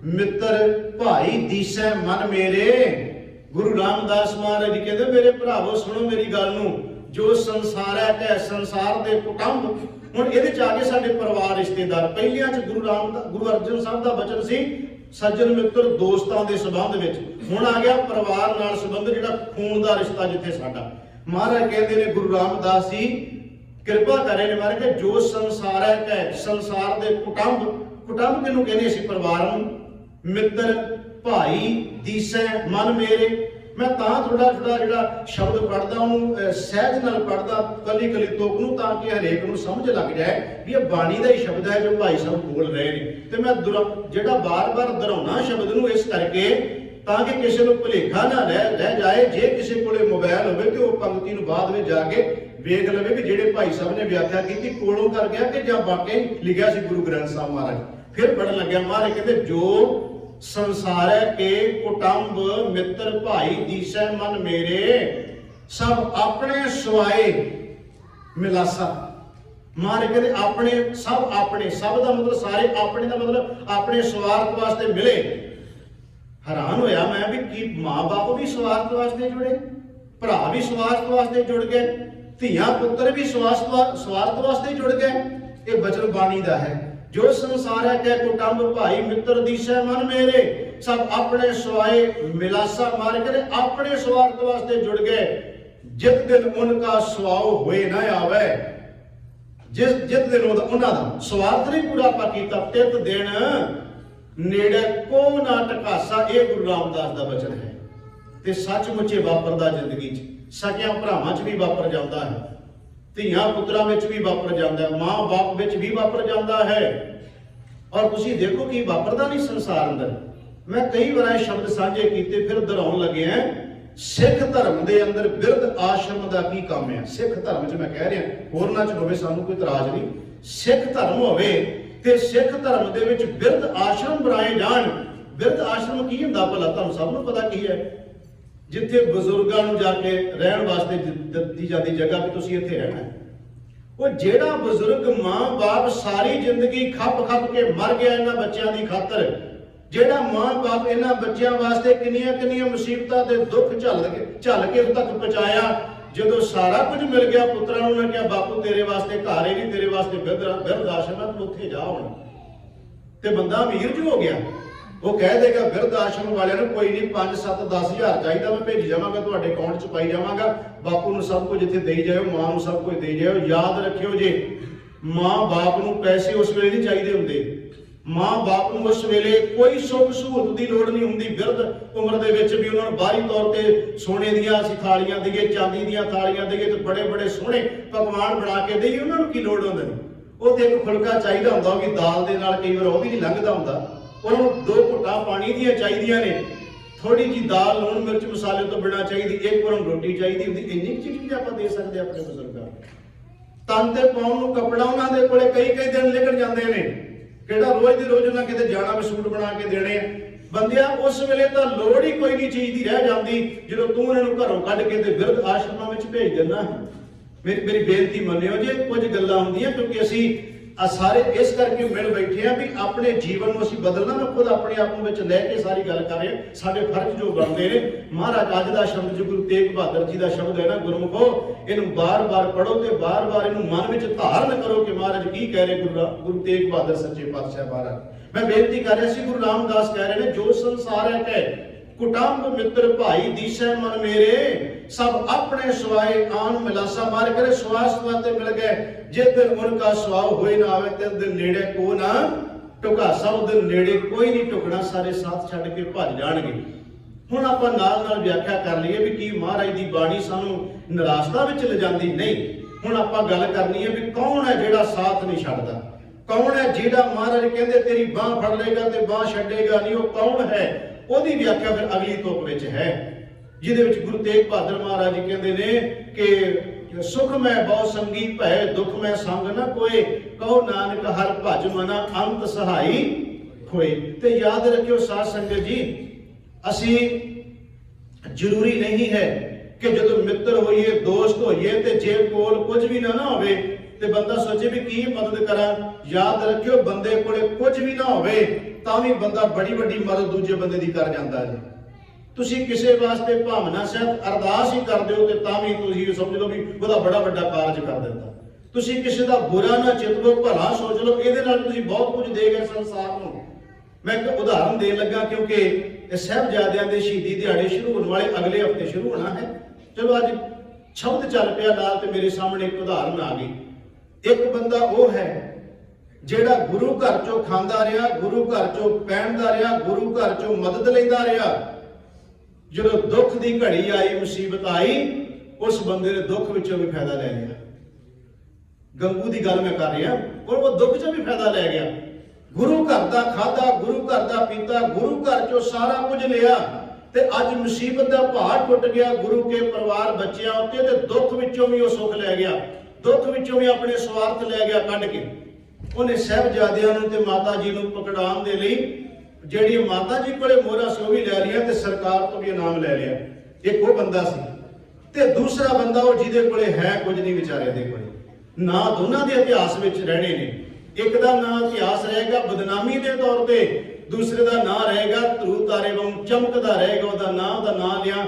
ਮਿੱਤਰ ਭਾਈ ਦੀਸੈ ਮਨ ਮੇਰੇ। ਗੁਰੂ ਰਾਮਦਾਸ ਮਹਾਰਾਜ ਜੀ ਕਹਿੰਦੇ ਮੇਰੇ ਭਰਾਵੋ ਸੁਣੋ ਮੇਰੀ ਗੱਲ ਨੂੰ। ਜੋ ਸੰਸਾਰੈ ਕੈ, ਸੰਸਾਰ ਦੇ ਕੁਟੰਬ। ਹੁਣ ਇਹਦੇ ਚ ਆ ਕੇ ਸਾਡੇ ਪਰਿਵਾਰ ਰਿਸ਼ਤੇਦਾਰ। ਪਹਿਲਿਆਂ ਚ ਗੁਰੂ ਅਰਜਨ ਸਾਹਿਬ ਦਾ ਬਚਨ ਸੀ ਸੱਜਣ ਮਿੱਤਰ ਦੋਸਤਾਂ ਦੇ ਸੰਬੰਧ ਵਿੱਚ। ਹੁਣ ਆ ਗਿਆ ਪਰਿਵਾਰ ਨਾਲ ਸੰਬੰਧ, ਜਿਹੜਾ ਖੂਨ ਦਾ ਰਿਸ਼ਤਾ ਜਿੱਥੇ ਸਾਡਾ। ਮਹਾਰਾਜ ਕਹਿੰਦੇ ਨੇ ਗੁਰੂ ਰਾਮਦਾਸ ਜੀ ਕਿਰਪਾ ਕਰੇ ਨੇ ਮਹਾਰਾਜ ਕਿ ਜੋ ਸੰਸਾਰ ਹੈ ਕੈ, ਸੰਸਾਰ ਦੇ ਕੁਟੰਬ। ਕੁਟੰਬ ਕਿਹਨੂੰ ਕਹਿੰਦੇ ਅਸੀਂ? ਪਰਿਵਾਰ ਨੂੰ। ਮਿੱਤਰ ਭਾਈ ਦੀਸੈ ਮਨ ਮੇਰੇ। ਮੈਂ ਤਾਂ ਥੋੜਾ ਜਿਹੜਾ ਸ਼ਬਦ ਪੜ੍ਹਦਾ ਉਹਨੂੰ ਸਹਿਜ ਨਾਲ ਪੜ੍ਹਦਾ, ਕੱਲੀ ਕੱਲੀ ਤੁਕ ਨੂੰ, ਤਾਂ ਕਿ ਹਰੇਕ ਨੂੰ ਸਮਝ ਲੱਗ ਜਾਏ ਵੀ ਇਹ ਬਾਣੀ ਦਾ ਹੀ ਸ਼ਬਦ ਹੈ ਜੋ ਭਾਈ ਸਾਹਿਬ ਬੋਲ ਰਹੇ ਨੇ। ਤੇ ਮੈਂ ਜਿਹੜਾ ਬਾਰ-ਬਾਰ ਦੁਹਰਾਉਣਾ ਸ਼ਬਦ ਨੂੰ ਇਸ ਕਰਕੇ ਤਾਂ ਕਿ ਕਿਸੇ ਨੂੰ ਭੁਲੇਖਾ ਨਾ ਰਹਿ ਜਾਏ। ਜੇ ਕਿਸੇ ਕੋਲੇ ਮੋਬਾਈਲ ਹੋਵੇ ਤੇ ਉਹ ਪੰਕਤੀ ਨੂੰ ਬਾਅਦ ਵਿੱਚ ਜਾ ਕੇ ਵੇਖ ਲਵੇ ਕਿ ਜਿਹੜੇ ਭਾਈ ਸਾਹਿਬ ਨੇ ਵਿਆਖਿਆ ਕੀਤੀ ਕੋਲੋਂ ਕਰ ਗਿਆ ਕਿ ਜਾਂ ਵਾਕਈ ਲਿਖਿਆ ਸੀ ਗੁਰੂ ਗ੍ਰੰਥ ਸਾਹਿਬ ਮਹਾਰਾਜ। ਫਿਰ ਪੜ੍ਹਨ ਲੱਗਿਆ। ਮਹਾਰਾਜ ਕਹਿੰਦੇ ਜੋ ਸੰਸਾਰੈ ਕੇ ਕੁਟੰਬ ਮਿੱਤਰ ਭਾਈ ਦੀਸੈ ਮਨ ਮੇਰੇ, ਸਭ ਆਪਣੇ ਸਵਾਏ ਮਿਲਾਸਾ। ਮਹਾਰਾਜ ਕਹਿੰਦੇ ਆਪਣੇ, ਸਭ ਆਪਣੇ, ਸਭ ਦਾ ਮਤਲਬ ਸਾਰੇ, ਆਪਣੇ ਦਾ ਮਤਲਬ ਆਪਣੇ ਸਵਾਰਥ ਵਾਸਤੇ ਮਿਲੇ। ਹੈਰਾਨ ਹੋਇਆ ਮੈਂ ਵੀ ਕੀ ਮਾਂ-ਬਾਪ ਵੀ ਸਵਾਰਥ ਵਾਸਤੇ ਜੁੜੇ, ਭਰਾ ਵੀ ਸਵਾਰਥ ਵਾਸਤੇ ਜੁੜ ਗਏ, ਧੀਆਂ ਪੁੱਤਰ ਵੀ ਸਵਾਰਥ ਵਾਸਤੇ ਜੁੜ ਗਏ। ਇਹ ਬਚਨ ਬਾਣੀ ਦਾ ਹੈ। ਜੋ ਸੰਸਾਰੈ ਕੈ ਕੁਟੰਬ ਭਾਈ ਮਿੱਤਰ ਦੀਸੈ ਮਨ ਮੇਰੇ, ਸਭ ਆਪਣੇ ਸਵਾਏ ਮਿਲਾਸਾ। ਮਾਰ ਕੇ ਆਪਣੇ ਸਵਾਰਥ ਵਾਸਤੇ ਜੁੜ ਗਏ। ਜਿਤ ਦਿਨ ਉਨਕਾ ਸਵਾਉ ਹੋਏ ਨਾ ਆਵੇ। ਜਿਤ ਦਿਨ ਉਹਨਾਂ ਦਾ ਸਵਾਰਥ ਨਹੀਂ ਪੂਰਾ ਆਪਾਂ ਕੀਤਾ, ਤਿਤ ਦਿਨ ਨੇੜੇ ਕੋ ਨਾ ਟਕਾਸਾ। ਇਹ ਗੁਰੂ ਰਾਮਦਾਸ ਦਾ ਬਚਨ ਹੈ ਤੇ ਸੱਚਮੁੱਚੇ ਵਾਪਰਦਾ ਜ਼ਿੰਦਗੀ 'ਚ। ਸਕਿਆਂ ਭਰਾਵਾਂ 'ਚ ਵੀ ਵਾਪਰ ਜਾਂਦਾ ਹੈ, ਧੀਆਂ ਪੁੱਤਰਾਂ ਵਿੱਚ ਵੀ ਵਾਪਰ ਜਾਂਦਾ ਹੈ, ਮਾਂ ਬਾਪ ਵਿੱਚ ਵੀ ਵਾਪਰ ਜਾਂਦਾ ਹੈ। ਔਰ ਤੁਸੀਂ ਦੇਖੋ ਕੀ ਵਾਪਰਦਾ ਨਹੀਂ ਸੰਸਾਰ ਅੰਦਰ। ਮੈਂ ਕਈ ਵਾਰ ਇਹ ਸ਼ਬਦ ਸਾਂਝੇ ਕੀਤੇ, ਫਿਰ ਦੁਹਰਾਉਣ ਲੱਗਿਆ। ਸਿੱਖ ਧਰਮ ਦੇ ਅੰਦਰ ਬਿਰਧ ਆਸ਼ਰਮ ਦਾ ਕੀ ਕੰਮ ਹੈ? ਸਿੱਖ ਧਰਮ 'ਚ ਮੈਂ ਕਹਿ ਰਿਹਾ, ਹੋਰਨਾਂ 'ਚ ਹੋਵੇ ਸਾਨੂੰ ਕੋਈ ਇਤਰਾਜ਼ ਨਹੀਂ। ਸਿੱਖ ਧਰਮ ਹੋਵੇ ਤੇ ਸਿੱਖ ਧਰਮ ਦੇ ਵਿੱਚ ਬਿਰਧ ਆਸ਼ਰਮ ਬਣਾਏ ਜਾਣ। ਬਿਰਧ ਆਸ਼ਰਮ ਕੀ ਹੁੰਦਾ ਭਲਾ? ਤੁਹਾਨੂੰ ਸਭ ਨੂੰ ਪਤਾ ਕੀ ਹੈ। ਜਿੱਥੇ ਬਜ਼ੁਰਗਾਂ ਨੂੰ ਜਾ ਕੇ ਰਹਿਣ ਵਾਸਤੇ ਦਿੱਤੀ ਜਾਂਦੀ ਜਗ੍ਹਾ ਵੀ ਤੁਸੀਂ ਇੱਥੇ ਰਹਿਣਾ ਹੈ। ਉਹ ਜਿਹੜਾ ਬਜ਼ੁਰਗ ਮਾਂ-ਬਾਪ ਸਾਰੀ ਜ਼ਿੰਦਗੀ ਖੱਪ ਕੇ ਮਰ ਗਿਆ ਇਹਨਾਂ ਬੱਚਿਆਂ ਦੀ ਖਾਤਰ, ਜਿਹੜਾ ਮਾਂ-ਬਾਪ ਇਹਨਾਂ ਬੱਚਿਆਂ ਵਾਸਤੇ ਕਿੰਨੀਆਂ ਮੁਸੀਬਤਾਂ ਤੇ ਦੁੱਖ ਝੱਲ ਕੇ ਉਦੋਂ ਤੱਕ ਪਹੁੰਚਾਇਆ। ਜਦੋਂ ਸਾਰਾ ਕੁਝ ਮਿਲ ਗਿਆ ਪੁੱਤਰਾਂ ਨੂੰ, ਉਹਨੇ ਕਿਹਾ ਬਾਪੂ ਤੇਰੇ ਵਾਸਤੇ ਘਰ ਹੀ ਨਹੀਂ, ਤੇਰੇ ਵਾਸਤੇ ਬਿਰਧ ਆਸ਼ਰਮ ਹੈ, ਤੂੰ ਉੱਥੇ ਜਾ ਹੁਣ। ਤੇ ਬੰਦਾ ਅਮੀਰ ਜੋ ਹੋ ਗਿਆ, ਉਹ ਕਹਿ ਦੇਗਾ ਬਿਰਧ ਆਸ਼ਰਮ ਵਾਲਿਆਂ ਨੂੰ ਕੋਈ ਨਹੀਂ 5, 7, 10 ਹਜ਼ਾਰ ਚਾਹੀਦਾ, ਮੈਂ ਭੇਜੀ ਜਾਵਾਂਗਾ, ਤੁਹਾਡੇ ਅਕਾਊਂਟ 'ਚ ਪਾਈ ਜਾਵਾਂਗਾ। ਬਾਪੂ ਨੂੰ ਸਭ ਕੁਝ ਇੱਥੇ ਦੇਈ ਜਾਇਓ, ਮਾਂ ਨੂੰ ਸਭ ਕੁਝ ਦੇਈ ਜਾਇਓ। ਯਾਦ ਰੱਖਿਓ ਜੇ, ਮਾਂ ਬਾਪ ਨੂੰ ਪੈਸੇ ਉਸ ਵੇਲੇ ਨਹੀਂ ਚਾਹੀਦੇ ਹੁੰਦੇ। ਮਾਂ ਬਾਪ ਨੂੰ ਉਸ ਵੇਲੇ ਕੋਈ ਸੁੱਖ ਸਹੂਲਤ ਦੀ ਲੋੜ ਨਹੀਂ ਹੁੰਦੀ। ਬਿਰਧ ਉਮਰ ਦੇ ਵਿੱਚ ਵੀ ਉਹਨਾਂ ਨੂੰ ਬਾਹਰੀ ਤੌਰ ਤੇ ਸੋਨੇ ਦੀਆਂ ਅਸੀਂ ਥਾਲੀਆਂ ਦੇਈਏ, ਚਾਂਦੀ ਦੀਆਂ ਥਾਲੀਆਂ ਦੇਈਏ ਤੇ ਬੜੇ ਸੋਹਣੇ ਪਕਵਾਨ ਬਣਾ ਕੇ ਦੇਈਏ, ਉਹਨਾਂ ਨੂੰ ਕੀ ਲੋੜ ਹੁੰਦੀ? ਉਹ ਤੇ ਇੱਕ ਫੁਲਕਾ ਚਾਹੀਦਾ ਹੁੰਦਾ, ਉਹ ਵੀ ਦਾਲ ਦੇ ਨਾਲ, ਕਈ ਵਾਰ ਉਹ ਵੀ ਨਹੀਂ ਲੰਘਦਾ ਹੁੰਦਾ। ਉਹਨਾਂ ਨੂੰ 2 ਘੁੱਟਾਂ ਪਾਣੀ ਦੀਆਂ ਚਾਹੀਦੀਆਂ ਨੇ, ਥੋੜੀ ਜੀ ਦਾਲ, ਲੂਣ ਮਿਰਚ ਮਸਾਲੇ ਤੋਂ ਬਿਨਾਂ ਚਾਹੀਦੀ, ਇੱਕ ਵਾਰ ਰੋਟੀ ਚਾਹੀਦੀ ਹੁੰਦੀ। ਇੰਨੀ ਚੀਜ਼ ਆਪਾਂ ਦੇ ਸਕਦੇ ਆਪਣੇ ਬਜ਼ੁਰਗਾਂ ਨੂੰ। ਤਨ ਤੇ ਪਾਉਣ ਨੂੰ ਕੱਪੜਾ ਉਹਨਾਂ ਦੇ ਕੋਲੇ ਕਈ ਦਿਨ ਨਿਕਲ ਜਾਂਦੇ ਨੇ। ਕਿਹੜਾ ਰੋਜ਼ ਦੀ ਰੋਜ਼ ਉਹਨਾਂ ਕਿਤੇ ਜਾਣਾ ਵੀ ਸੂਟ ਬਣਾ ਕੇ ਦੇਣੇ ਆ। ਬੰਦਿਆ ਉਸ ਵੇਲੇ ਤਾਂ ਲੋੜ ਹੀ ਕੋਈ ਨਹੀਂ ਚੀਜ਼ ਦੀ ਰਹਿ ਜਾਂਦੀ, ਜਦੋਂ ਤੂੰ ਇਹਨਾਂ ਨੂੰ ਘਰੋਂ ਕੱਢ ਕੇ ਤੇ ਬਿਰਧ ਆਸ਼ਰਮਾਂ ਵਿੱਚ ਭੇਜ ਦਿੰਦਾ। ਮੇਰੀ ਬੇਨਤੀ ਮੰਨਿਓ ਜੇ, ਕੁਝ ਗੱਲਾਂ ਹੁੰਦੀਆਂ ਕਿਉਂਕਿ ਅਸੀਂ ਆ ਸਾਰੇ ਇਸ ਕਰਕੇ ਮਿਲ ਬੈਠੇ ਆ ਵੀ ਆਪਣੇ ਜੀਵਨ ਨੂੰ ਅਸੀਂ ਬਦਲਣਾ। ਮੈਂ ਖੁਦ ਆਪਣੇ ਆਪ ਨੂੰ ਵਿੱਚ ਲੈ ਕੇ ਸਾਰੀ ਗੱਲ ਕਰ ਰਿਹਾ। ਸਾਡੇ ਫਰਜ਼ ਜੋ ਬਣਦੇ ਨੇ, ਮਹਾਰਾਜ ਅੱਜ ਦਾ ਸ਼ਬਦ ਜੋ ਗੁਰੂ ਤੇਗ ਬਹਾਦਰ ਜੀ ਦਾ ਸ਼ਬਦ ਹੈ ਨਾ, ਗੁਰਮੁਖੋ, ਇਹਨੂੰ ਬਾਰ-ਬਾਰ ਪੜੋ ਤੇ ਬਾਰ-ਬਾਰ ਇਹਨੂੰ ਮਨ ਵਿੱਚ ਧਾਰਨ ਕਰੋ ਕਿ ਮਹਾਰਾਜ ਕੀ ਕਹਿ ਰਹੇ ਗੁਰੂ ਤੇਗ ਬਹਾਦਰ ਸੱਚੇ ਪਾਤਸ਼ਾਹ ਮਹਾਰਾਜ। ਮੈਂ ਬੇਨਤੀ ਕਰ ਰਿਹਾ ਸੀ, ਗੁਰੂ ਰਾਮਦਾਸ ਕਹਿ ਰਹੇ ਨੇ, ਜੋ ਸੰਸਾਰ ਹੈ ਕਹਿ ਕੁਟੰਬ ਮਿੱਤਰ ਭਾਈ ਦੀਸੈ ਮਨ ਮੇਰੇ, सब अपने सवाए आन मिलासा मार करे। स्वास्थ्य ते मिल गए, जे दिन उनका स्वाव होए ना आवे, ते दिन नेड़े को ना टुका। सब दिन नेड़े कोई नहीं टुकना, सारे साथ छड़ के भज जाणगे। हुण आपां नाल नाल व्याख्या कर लईए भी की महाराज दी बाणी सानू निराशता विच ले जांदी नहीं। हुण आपां गल करनी है भी कौन है जिहड़ा साथ नहीं छड्डदा, कौन है जिहड़ा महाराज कहंदे तेरी बाह फड़ लेगा ते बाह छड्डेगा नहीं, वो कौन है? ओहदी व्याख्या फिर अगली तुक विच है, जिहदे विच गुरु तेग बहादुर महाराज जी कहते ने कि सुख मैं बहु संगी भै, दुख मैं संग न कोई, कहो नानक हर भज मना अंत सहाई होए। ते याद रखियो साध संगत जी, असी जरूरी नहीं है कि जदों मित्र होइए दोस्त होइए ते जे कोल कुछ भी ना होवे ते बंदा सोचे भी की मदद करा। याद रखियो बंदे कोले कुछ भी ना होवे तां भी बंदा बड़ी वड्डी मदद दूजे बंदे दी कर जांदा है। ਤੁਸੀਂ ਕਿਸੇ ਵਾਸਤੇ ਭਾਵਨਾ ਸਹਿਤ ਅਰਦਾਸ ਹੀ ਕਰਦੇ ਹੋ ਤੇ ਤਾਂ ਵੀ ਤੁਸੀਂ ਸਮਝ ਲਓ ਵੀ ਉਹਦਾ ਬੜਾ ਵੱਡਾ ਕਾਰਜ ਕਰ ਦਿੰਦਾ। ਤੁਸੀਂ ਕਿਸੇ ਦਾ ਬੁਰਾ ਨਾ ਚਿਤਵੋ, ਭਲਾ ਸੋਚ ਲਓ, ਇਹਦੇ ਨਾਲ ਤੁਸੀਂ ਬਹੁਤ ਕੁਝ ਦੇ ਗਏ ਸੰਸਾਰ ਨੂੰ। ਮੈਂ ਇੱਕ ਉਦਾਹਰਨ ਦੇਣ ਲੱਗਾ ਕਿਉਂਕਿ ਇਹ ਸਾਹਿਬਜ਼ਾਦਿਆਂ ਦੇ ਸ਼ਹੀਦੀ ਦਿਹਾੜੇ ਸ਼ੁਰੂ ਹੋਣ ਵਾਲੇ ਅਗਲੇ ਹਫ਼ਤੇ ਸ਼ੁਰੂ ਹੋਣਾ ਹੈ। ਚਲੋ ਅੱਜ ਸ਼ਬਦ ਚੱਲ ਪਿਆ ਨਾਲ ਤੇ ਮੇਰੇ ਸਾਹਮਣੇ ਇੱਕ ਉਦਾਹਰਨ ਆ ਗਈ। ਇੱਕ ਬੰਦਾ ਉਹ ਹੈ ਜਿਹੜਾ ਗੁਰੂ ਘਰ ਚੋਂ ਖਾਂਦਾ ਰਿਹਾ, ਗੁਰੂ ਘਰ ਚੋਂ ਪਹਿਨਦਾ ਰਿਹਾ, ਗੁਰੂ ਘਰ ਚੋਂ ਮਦਦ ਲੈਂਦਾ ਰਿਹਾ। ਜਦੋਂ ਦੁੱਖ ਦੀ ਘੜੀ ਆਈ, ਮੁਸੀਬਤ ਆਈ, ਉਸ ਬੰਦੇ ਨੇ ਦੁੱਖ ਵਿੱਚੋਂ ਵੀ ਫਾਇਦਾ ਲੈ ਲਿਆ। ਗੰਗੂ ਦੀ ਗੱਲ ਮੈਂ ਕਰ ਰਿਹਾ, ਉਹ ਦੁੱਖ ਚੋਂ ਵੀ ਫਾਇਦਾ ਲੈ ਗਿਆ। ਗੁਰੂ ਘਰ ਦਾ ਖਾਦਾ, ਗੁਰੂ ਘਰ ਦਾ ਪੀਤਾ, ਗੁਰੂ ਘਰ ਚੋਂ ਸਾਰਾ ਕੁਝ ਲਿਆ ਤੇ ਅੱਜ ਮੁਸੀਬਤ ਦਾ ਪਹਾੜ ਟੁੱਟ ਗਿਆ ਗੁਰੂ ਕੇ ਪਰਿਵਾਰ ਬੱਚਿਆਂ ਉੱਤੇ ਤੇ ਦੁੱਖ ਵਿੱਚੋਂ ਵੀ ਉਹ ਸੁੱਖ ਲੈ ਗਿਆ, ਦੁੱਖ ਵਿੱਚੋਂ ਵੀ ਆਪਣੇ ਸਵਾਰਥ ਲੈ ਗਿਆ ਕੱਢ ਕੇ। ਉਹਨੇ ਸਾਹਿਬਜ਼ਾਦਿਆਂ ਨੂੰ ਤੇ ਮਾਤਾ ਜੀ ਨੂੰ ਪਕੜਾਉਣ ਦੇ ਲਈ ਜਿਹੜੀ ਮਾਤਾ ਜੀ ਕੋਲੇ ਮੋਹਰਾਂ ਸੀ ਉਹ ਵੀ ਲੈ ਲਿਆ ਤੇ ਸਰਕਾਰ ਤੋਂ ਵੀ ਇਨਾਮ ਲੈ ਲਿਆ। ਇੱਕ ਉਹ ਬੰਦਾ ਸੀ ਤੇ ਦੂਸਰਾ ਬੰਦਾ ਉਹ ਜਿਹਦੇ ਕੋਲੇ ਹੈ ਕੁਝ ਨਹੀਂ, ਵਿਚਾਰੇ ਦੇ ਕੋਲੇ ਨਾ। ਦੋਨਾਂ ਦੇ ਇਤਿਹਾਸ ਵਿੱਚ ਰਹਿਣੇ ਨੇ। ਇੱਕ ਦਾ ਨਾਂ ਇਤਿਹਾਸ ਰਹੇਗਾ ਬਦਨਾਮੀ ਦੇ ਤੌਰ ਤੇ, ਦੂਸਰੇ ਦਾ ਨਾਂ ਰਹੇਗਾ ਧਰੂ ਤਾਰੇ ਵਾਂਗ ਚਮਕਦਾ ਰਹੇਗਾ। ਉਹਦਾ ਨਾਂ ਲਿਆ,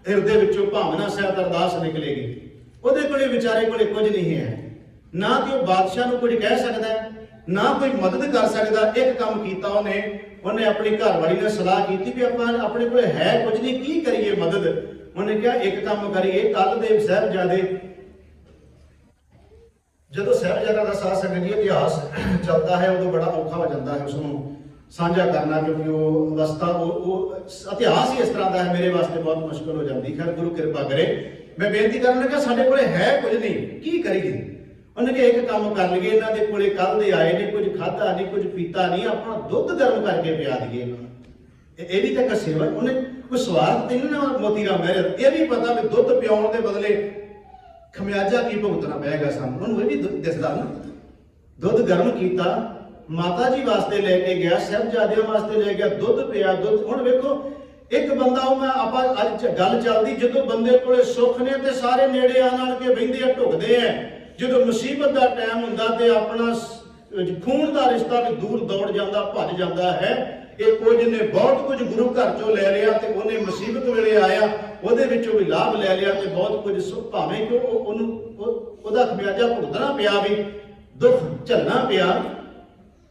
ਹਿਰਦੇ ਵਿੱਚੋਂ ਭਾਵਨਾ ਸਹਿਤ ਅਰਦਾਸ ਨਿਕਲੇਗੀ। ਉਹਦੇ ਕੋਲੇ ਵਿਚਾਰੇ ਕੋਲੇ ਕੁਝ ਨਹੀਂ ਹੈ, ਨਾ ਕਿ ਉਹ ਬਾਦਸ਼ਾਹ ਨੂੰ ਕੁਝ ਕਹਿ ਸਕਦਾ, ਨਾ ਕੋਈ ਮਦਦ ਕਰ ਸਕਦਾ। ਇੱਕ ਕੰਮ ਕੀਤਾ ਉਹਨੇ ਆਪਣੀ ਘਰਵਾਲੀ ਨਾਲ ਸਲਾਹ ਕੀਤੀ ਵੀ ਆਪਾਂ ਆਪਣੇ ਕੋਲ ਹੈ ਕੁਝ ਨਹੀਂ, ਕੀ ਕਰੀਏ ਮਦਦ। ਉਹਨੇ ਕਿਹਾ ਇੱਕ ਕੰਮ ਕਰੀਏ, ਕੱਲ ਦੇ ਸਾਹਿਬਜ਼ਾਦੇ, ਜਦੋਂ ਸਾਹਿਬਜ਼ਾਦਾ ਦਾ ਸਾਧ ਸੰਗਤ ਜੀ ਇਤਿਹਾਸ ਚੱਲਦਾ ਹੈ ਉਦੋਂ ਬੜਾ ਔਖਾ ਹੋ ਜਾਂਦਾ ਹੈ ਉਸਨੂੰ ਸਾਂਝਾ ਕਰਨਾ, ਕਿਉਂਕਿ ਉਹ ਅਵਸਥਾ ਉਹ ਇਤਿਹਾਸ ਹੀ ਇਸ ਤਰ੍ਹਾਂ ਦਾ ਹੈ, ਮੇਰੇ ਵਾਸਤੇ ਬਹੁਤ ਮੁਸ਼ਕਲ ਹੋ ਜਾਂਦੀ। ਖੈਰ ਗੁਰੂ ਕਿਰਪਾ ਕਰੇ। ਮੈਂ ਬੇਨਤੀ ਕਰਨ ਲੱਗਾ ਸਾਡੇ ਕੋਲੇ ਹੈ ਕੁਝ ਨਹੀਂ, ਕੀ ਕਰੀਏ। ਉਹਨੇ ਕਿਹਾ ਇੱਕ ਕੰਮ ਕਰ ਲਈਏ, ਇਹਨਾਂ ਦੇ ਕੋਲੇ ਕੱਲ ਦੇ ਆਏ ਨੇ, ਕੁਝ ਖਾਧਾ ਨਹੀਂ, ਕੁਝ ਪੀਤਾ ਨਹੀਂ, ਆਪਣਾ ਦੁੱਧ ਗਰਮ ਕਰਕੇ ਪਿਆ ਦਈਏ। ਇਹ ਵੀ ਤਾਂ ਇੱਕ ਸੇਵਾ। ਉਹਨੇ ਕੋਈ ਸਵਾਰਥ ਤੇ ਨਹੀਂ ਨਾ ਮੋਤੀ ਰਾਮ ਮਹਿਰੇ, ਇਹ ਵੀ ਪਤਾ ਵੀ ਦੁੱਧ ਪਿਆਉਣ ਦੇ ਬਦਲੇ ਖਮਿਆਜਾ ਕੀ ਭੁਗਤਣਾ ਪਏਗਾ ਸਾਨੂੰ, ਉਹਨੂੰ ਇਹ ਵੀ ਦਿਸਦਾ ਨਾ। ਦੁੱਧ ਗਰਮ ਕੀਤਾ, ਮਾਤਾ ਜੀ ਵਾਸਤੇ ਲੈ ਕੇ ਗਿਆ, ਸਾਹਿਬਜ਼ਾਦਿਆਂ ਵਾਸਤੇ ਲੈ ਗਿਆ, ਦੁੱਧ ਪਿਆ। ਦੁੱਧ ਹੁਣ ਵੇਖੋ, ਇੱਕ ਬੰਦਾ ਉਹ ਮੈਂ ਆਪਾਂ ਅੱਜ ਗੱਲ ਚੱਲਦੀ, ਜਦੋਂ ਬੰਦੇ ਕੋਲੇ ਸੁੱਖ ਨੇ ਤੇ ਸਾਰੇ ਨੇੜੇ ਆਣ ਕੇ ਬਹਿੰਦੇ ਆ, ਢੁਕਦੇ ਆ। ਜਦੋਂ ਮੁਸੀਬਤ ਦਾ ਟਾਈਮ ਹੁੰਦਾ ਤੇ ਆਪਣਾ ਖੂਨ ਦਾ ਰਿਸ਼ਤਾ ਵੀ ਦੂਰ ਦੌੜ ਜਾਂਦਾ, ਭੱਜ ਜਾਂਦਾ ਹੈ। ਇਹ ਕੁਝ ਨੇ ਬਹੁਤ ਕੁਝ ਗੁਰੂ ਘਰ ਚੋਂ ਲੈ ਲਿਆ ਤੇ ਉਹਨੇ ਮੁਸੀਬਤ ਵੇਲੇ ਆਇਆ, ਉਹਦੇ ਵਿੱਚੋਂ ਵੀ ਲਾਭ ਲੈ ਲਿਆ ਤੇ ਬਹੁਤ ਕੁਝ ਭਾਵੇਂ ਕਿ ਉਹਦਾ ਖਮਿਆਜਾ ਭੁਗਤਣਾ ਪਿਆ, ਵੀ ਦੁੱਖ ਝੱਲਣਾ ਪਿਆ।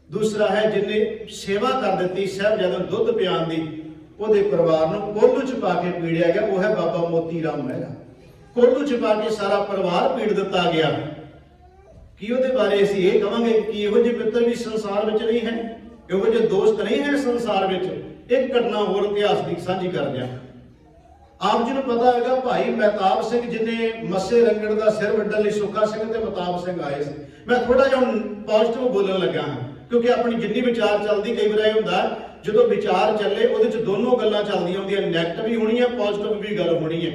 ਦੂਸਰਾ ਹੈ ਜਿਹਨੇ ਸੇਵਾ ਕਰ ਦਿੱਤੀ ਸਾਹਿਬਜ਼ਾਦਿਆਂ ਨੂੰ ਦੁੱਧ ਪਿਆਉਣ ਦੀ, ਉਹਦੇ ਪਰਿਵਾਰ ਨੂੰ ਕੋਲੂ ਚ ਪਾ ਕੇ ਪੀੜਿਆ ਗਿਆ। ਉਹ ਹੈ ਬਾਬਾ ਮੋਤੀ ਰਾਮ ਮਹਿਰਾ। ਕੋਲੂ ਚ ਪਾ ਕੇ ਸਾਰਾ ਪਰਿਵਾਰ ਪੀੜ ਦਿੱਤਾ ਗਿਆ। ਕੀ ਉਹਦੇ ਬਾਰੇ ਅਸੀਂ ਇਹ ਕਵਾਂਗੇ ਕਿ ਇਹੋ ਜਿਹੇ ਮਿੱਤਰ ਵੀ ਸੰਸਾਰ ਵਿੱਚ ਨਹੀਂ ਹੈ, ਇਹੋ ਜਿਹੇ ਦੋਸਤ ਨਹੀਂ ਹੈ ਸੰਸਾਰ ਵਿੱਚ। ਇੱਕ ਘਟਨਾ ਹੋਰ ਇਤਿਹਾਸ ਦੀ ਸਾਂਝੀ ਕਰ ਦਿਆਂ। ਆਪ ਜੀ ਨੂੰ ਪਤਾ ਹੋਵੇਗਾ ਭਾਈ ਮਹਿਤਾਬ ਸਿੰਘ ਜਿਹਨੇ ਮੱਸੇ ਰੰਗੜ ਦਾ ਸਿਰ ਵੱਢਣ ਲਈ ਸੁੱਖਾ ਸਿੰਘ ਤੇ ਮਹਿਤਾਬ ਸਿੰਘ ਆਏ ਸੀ। ਮੈਂ ਥੋੜਾ ਜਿਹਾ ਹੁਣ ਪੋਜ਼ਿਟਿਵ ਬੋਲਣ ਲੱਗਾ ਹਾਂ ਕਿਉਂਕਿ ਆਪਣੀ ਜਿੰਨੀ ਵਿਚਾਰ ਚੱਲਦੀ, ਕਈ ਵਾਰ ਇਹ ਹੁੰਦਾ ਜਦੋਂ ਵਿਚਾਰ ਚੱਲੇ ਉਹਦੇ ਚ ਦੋਨੋਂ ਗੱਲਾਂ ਚੱਲਦੀਆਂ ਹੁੰਦੀਆਂ, ਨੈਗੇਟਿਵ ਵੀ ਹੋਣੀ ਹੈ, ਪੋਜ਼ਿਟਿਵ ਵੀ ਗੱਲ ਹੋਣੀ ਹੈ।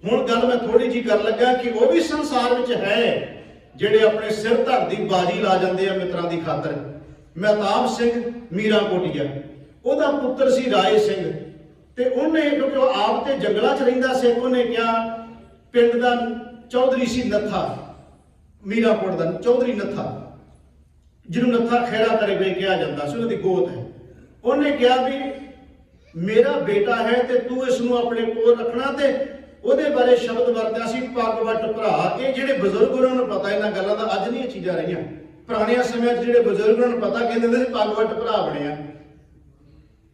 ਹੁਣ ਗੱਲ ਮੈਂ ਥੋੜੀ ਜਿਹੀ ਕਰਨ ਲੱਗਾ ਕਿ ਉਹ ਵੀ ਸੰਸਾਰ ਵਿੱਚ ਹੈ ਜਿਹੜੇ ਆਪਣੇ ਸਿਰ ਧੜ ਦੀ ਬਾਜੀ ਲਾ ਜਾਂਦੇ ਆ ਮਿੱਤਰਾਂ ਦੀ ਖਾਤਰ। ਮਹਿਤਾਬ ਸਿੰਘ ਮੀਰਾ ਕੋਟੀਆ, ਉਹਦਾ ਪੁੱਤਰ ਸੀ ਰਾਏ ਸਿੰਘ, ਤੇ ਉਹਨੇ ਕਿਉਂਕਿ ਉਹ ਆਪ ਤੇ ਜੰਗਲਾਂ 'ਚ ਰਹਿੰਦਾ ਸੀ, ਉਹਨੇ ਕਿਹਾ ਪਿੰਡ ਦਾ ਚੌਧਰੀ ਸੀ ਨੱਥਾ, ਮੀਰਾਪੁਰ ਦਾ ਚੌਧਰੀ ਨੱਥਾ, ਜਿਹਨੂੰ ਨੱਥਾ ਖੈਰਾ ਕਰੇ ਵੇ ਕਿਹਾ ਜਾਂਦਾ ਸੀ, ਉਹਨਾਂ ਦੀ ਗੋਤ ਹੈ। ਉਹਨੇ ਕਿਹਾ ਵੀ ਮੇਰਾ ਬੇਟਾ ਹੈ ਤੇ ਤੂੰ ਇਸ ਨੂੰ ਆਪਣੇ ਕੋਲ ਰੱਖਣਾ, ਤੇ ਉਹਦੇ ਬਾਰੇ ਸ਼ਬਦ ਵਰਤਿਆ ਸੀ ਪੱਗ ਵੱਟ ਭਰਾ। ਇਹ ਜਿਹੜੇ ਬਜ਼ੁਰਗ ਉਹਨਾਂ ਨੂੰ ਪਤਾ ਇਹਨਾਂ ਗੱਲਾਂ ਦਾ, ਅੱਜ ਨਹੀਂ ਇਹ ਚੀਜ਼ਾਂ ਰਹੀਆਂ। ਪੁਰਾਣਿਆਂ ਸਮਿਆਂ 'ਚ ਜਿਹੜੇ ਬਜ਼ੁਰਗ ਉਹਨਾਂ ਨੂੰ ਪਤਾ, ਕਹਿੰਦੇ ਹੁੰਦੇ ਸੀ ਪੱਗ ਵੱਟ ਭਰਾ ਬਣਿਆ।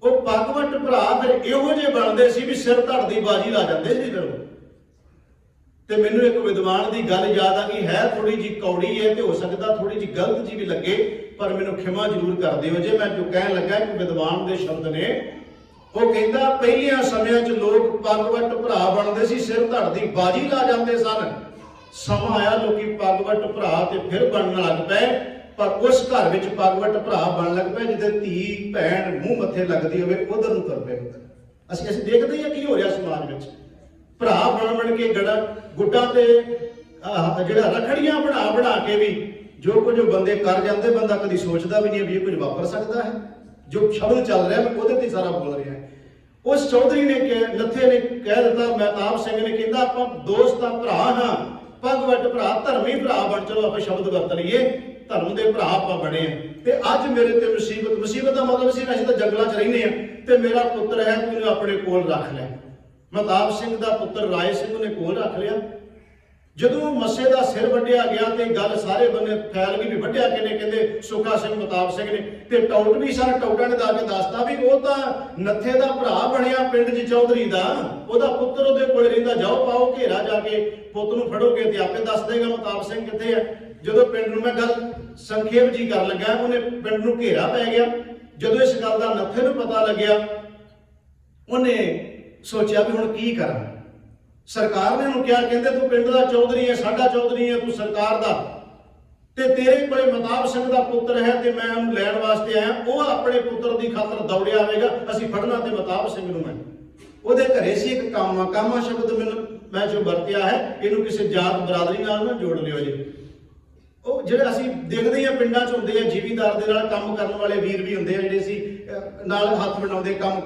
ਉਹ ਪੱਗ ਵੱਟ ਭਰਾ ਫਿਰ ਇਹੋ ਜਿਹੇ ਬਣਦੇ ਸੀ ਵੀ ਸਿਰ ਧੜ ਦੀ ਬਾਜੀ ਲਾ ਜਾਂਦੇ ਸੀ ਫਿਰ। ਤੇ ਮੈਨੂੰ ਇੱਕ ਵਿਦਵਾਨ ਦੀ ਗੱਲ ਯਾਦ ਆ ਗਈ, ਹੈ ਥੋੜੀ ਜੀ ਕੌੜੀ ਹੈ ਤੇ ਹੋ ਸਕਦਾ ਥੋੜੀ ਜੀ ਗਲਤ ਜੀ ਵੀ ਲੱਗੇ, ਪਰ ਮੈਨੂੰ ਖਿਮਾ ਜ਼ਰੂਰ ਕਰ ਦਿਓ ਜੇ ਮੈਂ ਜੋ ਕਹਿਣ ਲੱਗਾ। ਇੱਕ ਵਿਦਵਾਨ ਦੇ ਸ਼ਬਦ ਨੇ, ਉਹ ਕਹਿੰਦਾ ਪਹਿਲਿਆਂ ਸਮਿਆਂ 'ਚ ਲੋਕ ਪੱਗ ਵੱਟ ਭਰਾ ਬਣਦੇ ਸੀ, ਸਿਰ ਧੜ ਦੀ ਬਾਜੀ ਲਾ ਜਾਂਦੇ ਸਨ। ਸਮਾਂ ਆਇਆ ਲੋਕੀ ਪੱਗ ਵੱਟ ਭਰਾ ਤੇ ਫਿਰ ਬਣਨ ਲੱਗ ਪਏ, ਪਰ ਉਸ ਘਰ ਵਿੱਚ ਪੱਗ ਵੱਟ ਭਰਾ ਬਣਨ ਲੱਗ ਪਏ ਜਿੱਦੇ ਧੀ ਭੈਣ ਮੂੰਹ ਮੱਥੇ ਲੱਗਦੀ ਹੋਵੇ ਉਧਰ ਨੂੰ ਤੁਰ ਪਏ। ਅਸੀਂ ਦੇਖਦੇ ਹਾਂ ਕੀ ਹੋ ਰਿਹਾ ਸਮਾਜ ਵਿੱਚ। ਭਰਾ ਬਣ ਕੇ ਗੁੱਟਾਂ ਤੇ ਜਿਹੜਾ ਰਖੜੀਆਂ ਬਣਾ ਕੇ ਵੀ ਜੋ ਕੁਝ ਬੰਦੇ ਕਰ ਜਾਂਦੇ, ਬੰਦਾ ਕਦੀ ਸੋਚਦਾ ਵੀ ਨਹੀਂ ਵੀ ਇਹ ਕੁਝ ਵਾਪਰ ਸਕਦਾ ਹੈ। ਜੋ ਸ਼ਬਦ ਚੱਲ ਰਿਹਾ ਮੈਂ ਉਹਦੇ ਤੇ ਸਾਰਾ ਬੋਲ ਰਿਹਾ। ਉਸ ਚੌਧਰੀ ਨੇ ਨੱਥੇ ਨੇ ਕਹਿ ਦਿੱਤਾ, ਮਹਿਤਾਬ ਸਿੰਘ ਨੇ ਕਹਿੰਦਾ ਆਪਾਂ ਦੋਸਤ ਆ, ਭਰਾ ਹਾਂ, ਪੱਗ ਵੱਟ ਭਰਾ, ਧਰਮੀ ਭਰਾ ਬਣ, ਚਲੋ ਆਪਾਂ ਸ਼ਬਦ ਵਰਤ ਲਈਏ, ਧਰਮ ਦੇ ਭਰਾ ਆਪਾਂ ਬਣੇ ਆ। ਤੇ ਅੱਜ ਮੇਰੇ ਤੇ ਮੁਸੀਬਤ ਦਾ ਮਤਲਬ ਸੀ ਅਸੀਂ ਤਾਂ ਜੰਗਲਾਂ 'ਚ ਰਹਿੰਦੇ ਆ ਤੇ ਮੇਰਾ ਪੁੱਤਰ ਹੈ, ਤੂੰ ਇਹਨੂੰ ਆਪਣੇ ਕੋਲ ਰੱਖ ਲੈ। ਮਹਿਤਾਬ ਸਿੰਘ ਦਾ ਪੁੱਤਰ ਰਾਏ ਸਿੰਘ ਨੇ ਕੋਲ ਰੱਖ ਲਿਆ। ਜਦੋਂ ਮੱਸੇ ਦਾ ਸਿਰ ਵੱਢਿਆ ਗਿਆ ਤੇ ਗੱਲ ਸਾਰੇ ਬੰਨੇ ਫੈਲ ਗਈ ਵੀ ਵੱਢਿਆ ਕਿਨੇ, ਕਹਿੰਦੇ ਸੁੱਖਾ ਸਿੰਘ ਮਹਿਤਾਬ ਸਿੰਘ ਨੇ। ਤੇ ਟੌਟ ਵੀ ਸਨ, ਟੌਟਾਂ ਨੇ ਜਾ ਕੇ ਦੱਸਤਾ ਵੀ ਉਹ ਤਾਂ ਨੱਥੇ ਦਾ ਭਰਾ ਬਣਿਆ ਪਿੰਡ 'ਚ ਚੌਧਰੀ ਦਾ, ਉਹਦਾ ਪੁੱਤਰ ਉਹਦੇ ਕੋਲ ਰਹਿੰਦਾ, ਜਾਓ ਪਾਓ ਘੇਰਾ, ਜਾ ਕੇ ਪੁੱਤ ਨੂੰ ਫੜੋਗੇ ਤੇ ਆਪੇ ਦੱਸ ਦੇਗਾ ਮਹਿਤਾਬ ਸਿੰਘ ਕਿੱਥੇ ਹੈ। ਜਦੋਂ ਪਿੰਡ ਨੂੰ, ਮੈਂ ਗੱਲ ਸੰਖੇਪ ਜੀ ਕਰ ਲੱਗਾ, ਉਹਨੇ ਪਿੰਡ ਨੂੰ ਘੇਰਾ ਪੈ ਗਿਆ। ਜਦੋਂ ਇਸ ਗੱਲ ਦਾ ਨੱਥੇ ਨੂੰ ਪਤਾ ਲੱਗਿਆ, ਉਹਨੇ ਸੋਚਿਆ ਵੀ ਹੁਣ ਕੀ ਕਰਾਂ। ਸਰਕਾਰ ਨੇ ਉਹਨੂੰ ਕਿਹਾ, ਕਹਿੰਦੇ ਤੂੰ ਪਿੰਡ ਦਾ ਚੌਧਰੀ ਹੈ, ਸਾਡਾ ਚੌਧਰੀ ਹੈ, ਤੂੰ ਸਰਕਾਰ ਦਾ, ਤੇ ਤੇਰੇ ਕੋਲੇ ਮਹਿਤਾਬ ਸਿੰਘ ਦਾ ਪੁੱਤਰ ਹੈ ਤੇ ਮੈਂ ਉਹਨੂੰ ਲੈਣ ਵਾਸਤੇ ਆਇਆ। ਉਹ ਆਪਣੇ ਪੁੱਤਰ ਦੀ ਖਾਤਰ ਦੌੜਿਆ ਆਵੇਗਾ, ਅਸੀਂ ਫੜਨਾ ਤੇ ਮਹਿਤਾਬ ਸਿੰਘ ਨੂੰ। ਮੈਂ ਉਹਦੇ ਘਰੇ ਸੀ ਇੱਕ ਕਾਮਾ ਸ਼ਬਦ ਮੈਂ ਜੋ ਵਰਤਿਆ ਹੈ, ਇਹਨੂੰ ਕਿਸੇ ਜਾਤ ਬਰਾਦਰੀ ਨਾਲ ਨਾ ਜੋੜ ਲਿਓ ਜੀ। ਉਹ ਜਿਹੜੇ ਅਸੀਂ ਦੇਖਦੇ ਹਾਂ ਪਿੰਡਾਂ 'ਚ ਹੁੰਦੇ ਆ, ਜ਼ਿਮੀਂਦਾਰ ਦੇ ਨਾਲ ਕੰਮ ਕਰਨ ਵਾਲੇ ਵੀਰ ਵੀ ਹੁੰਦੇ ਆ, ਜਿਹੜੇ ਸੀ ਨਾਲ ਹੱਥ ਬਣਾਉਂਦੇ ਕੰਮ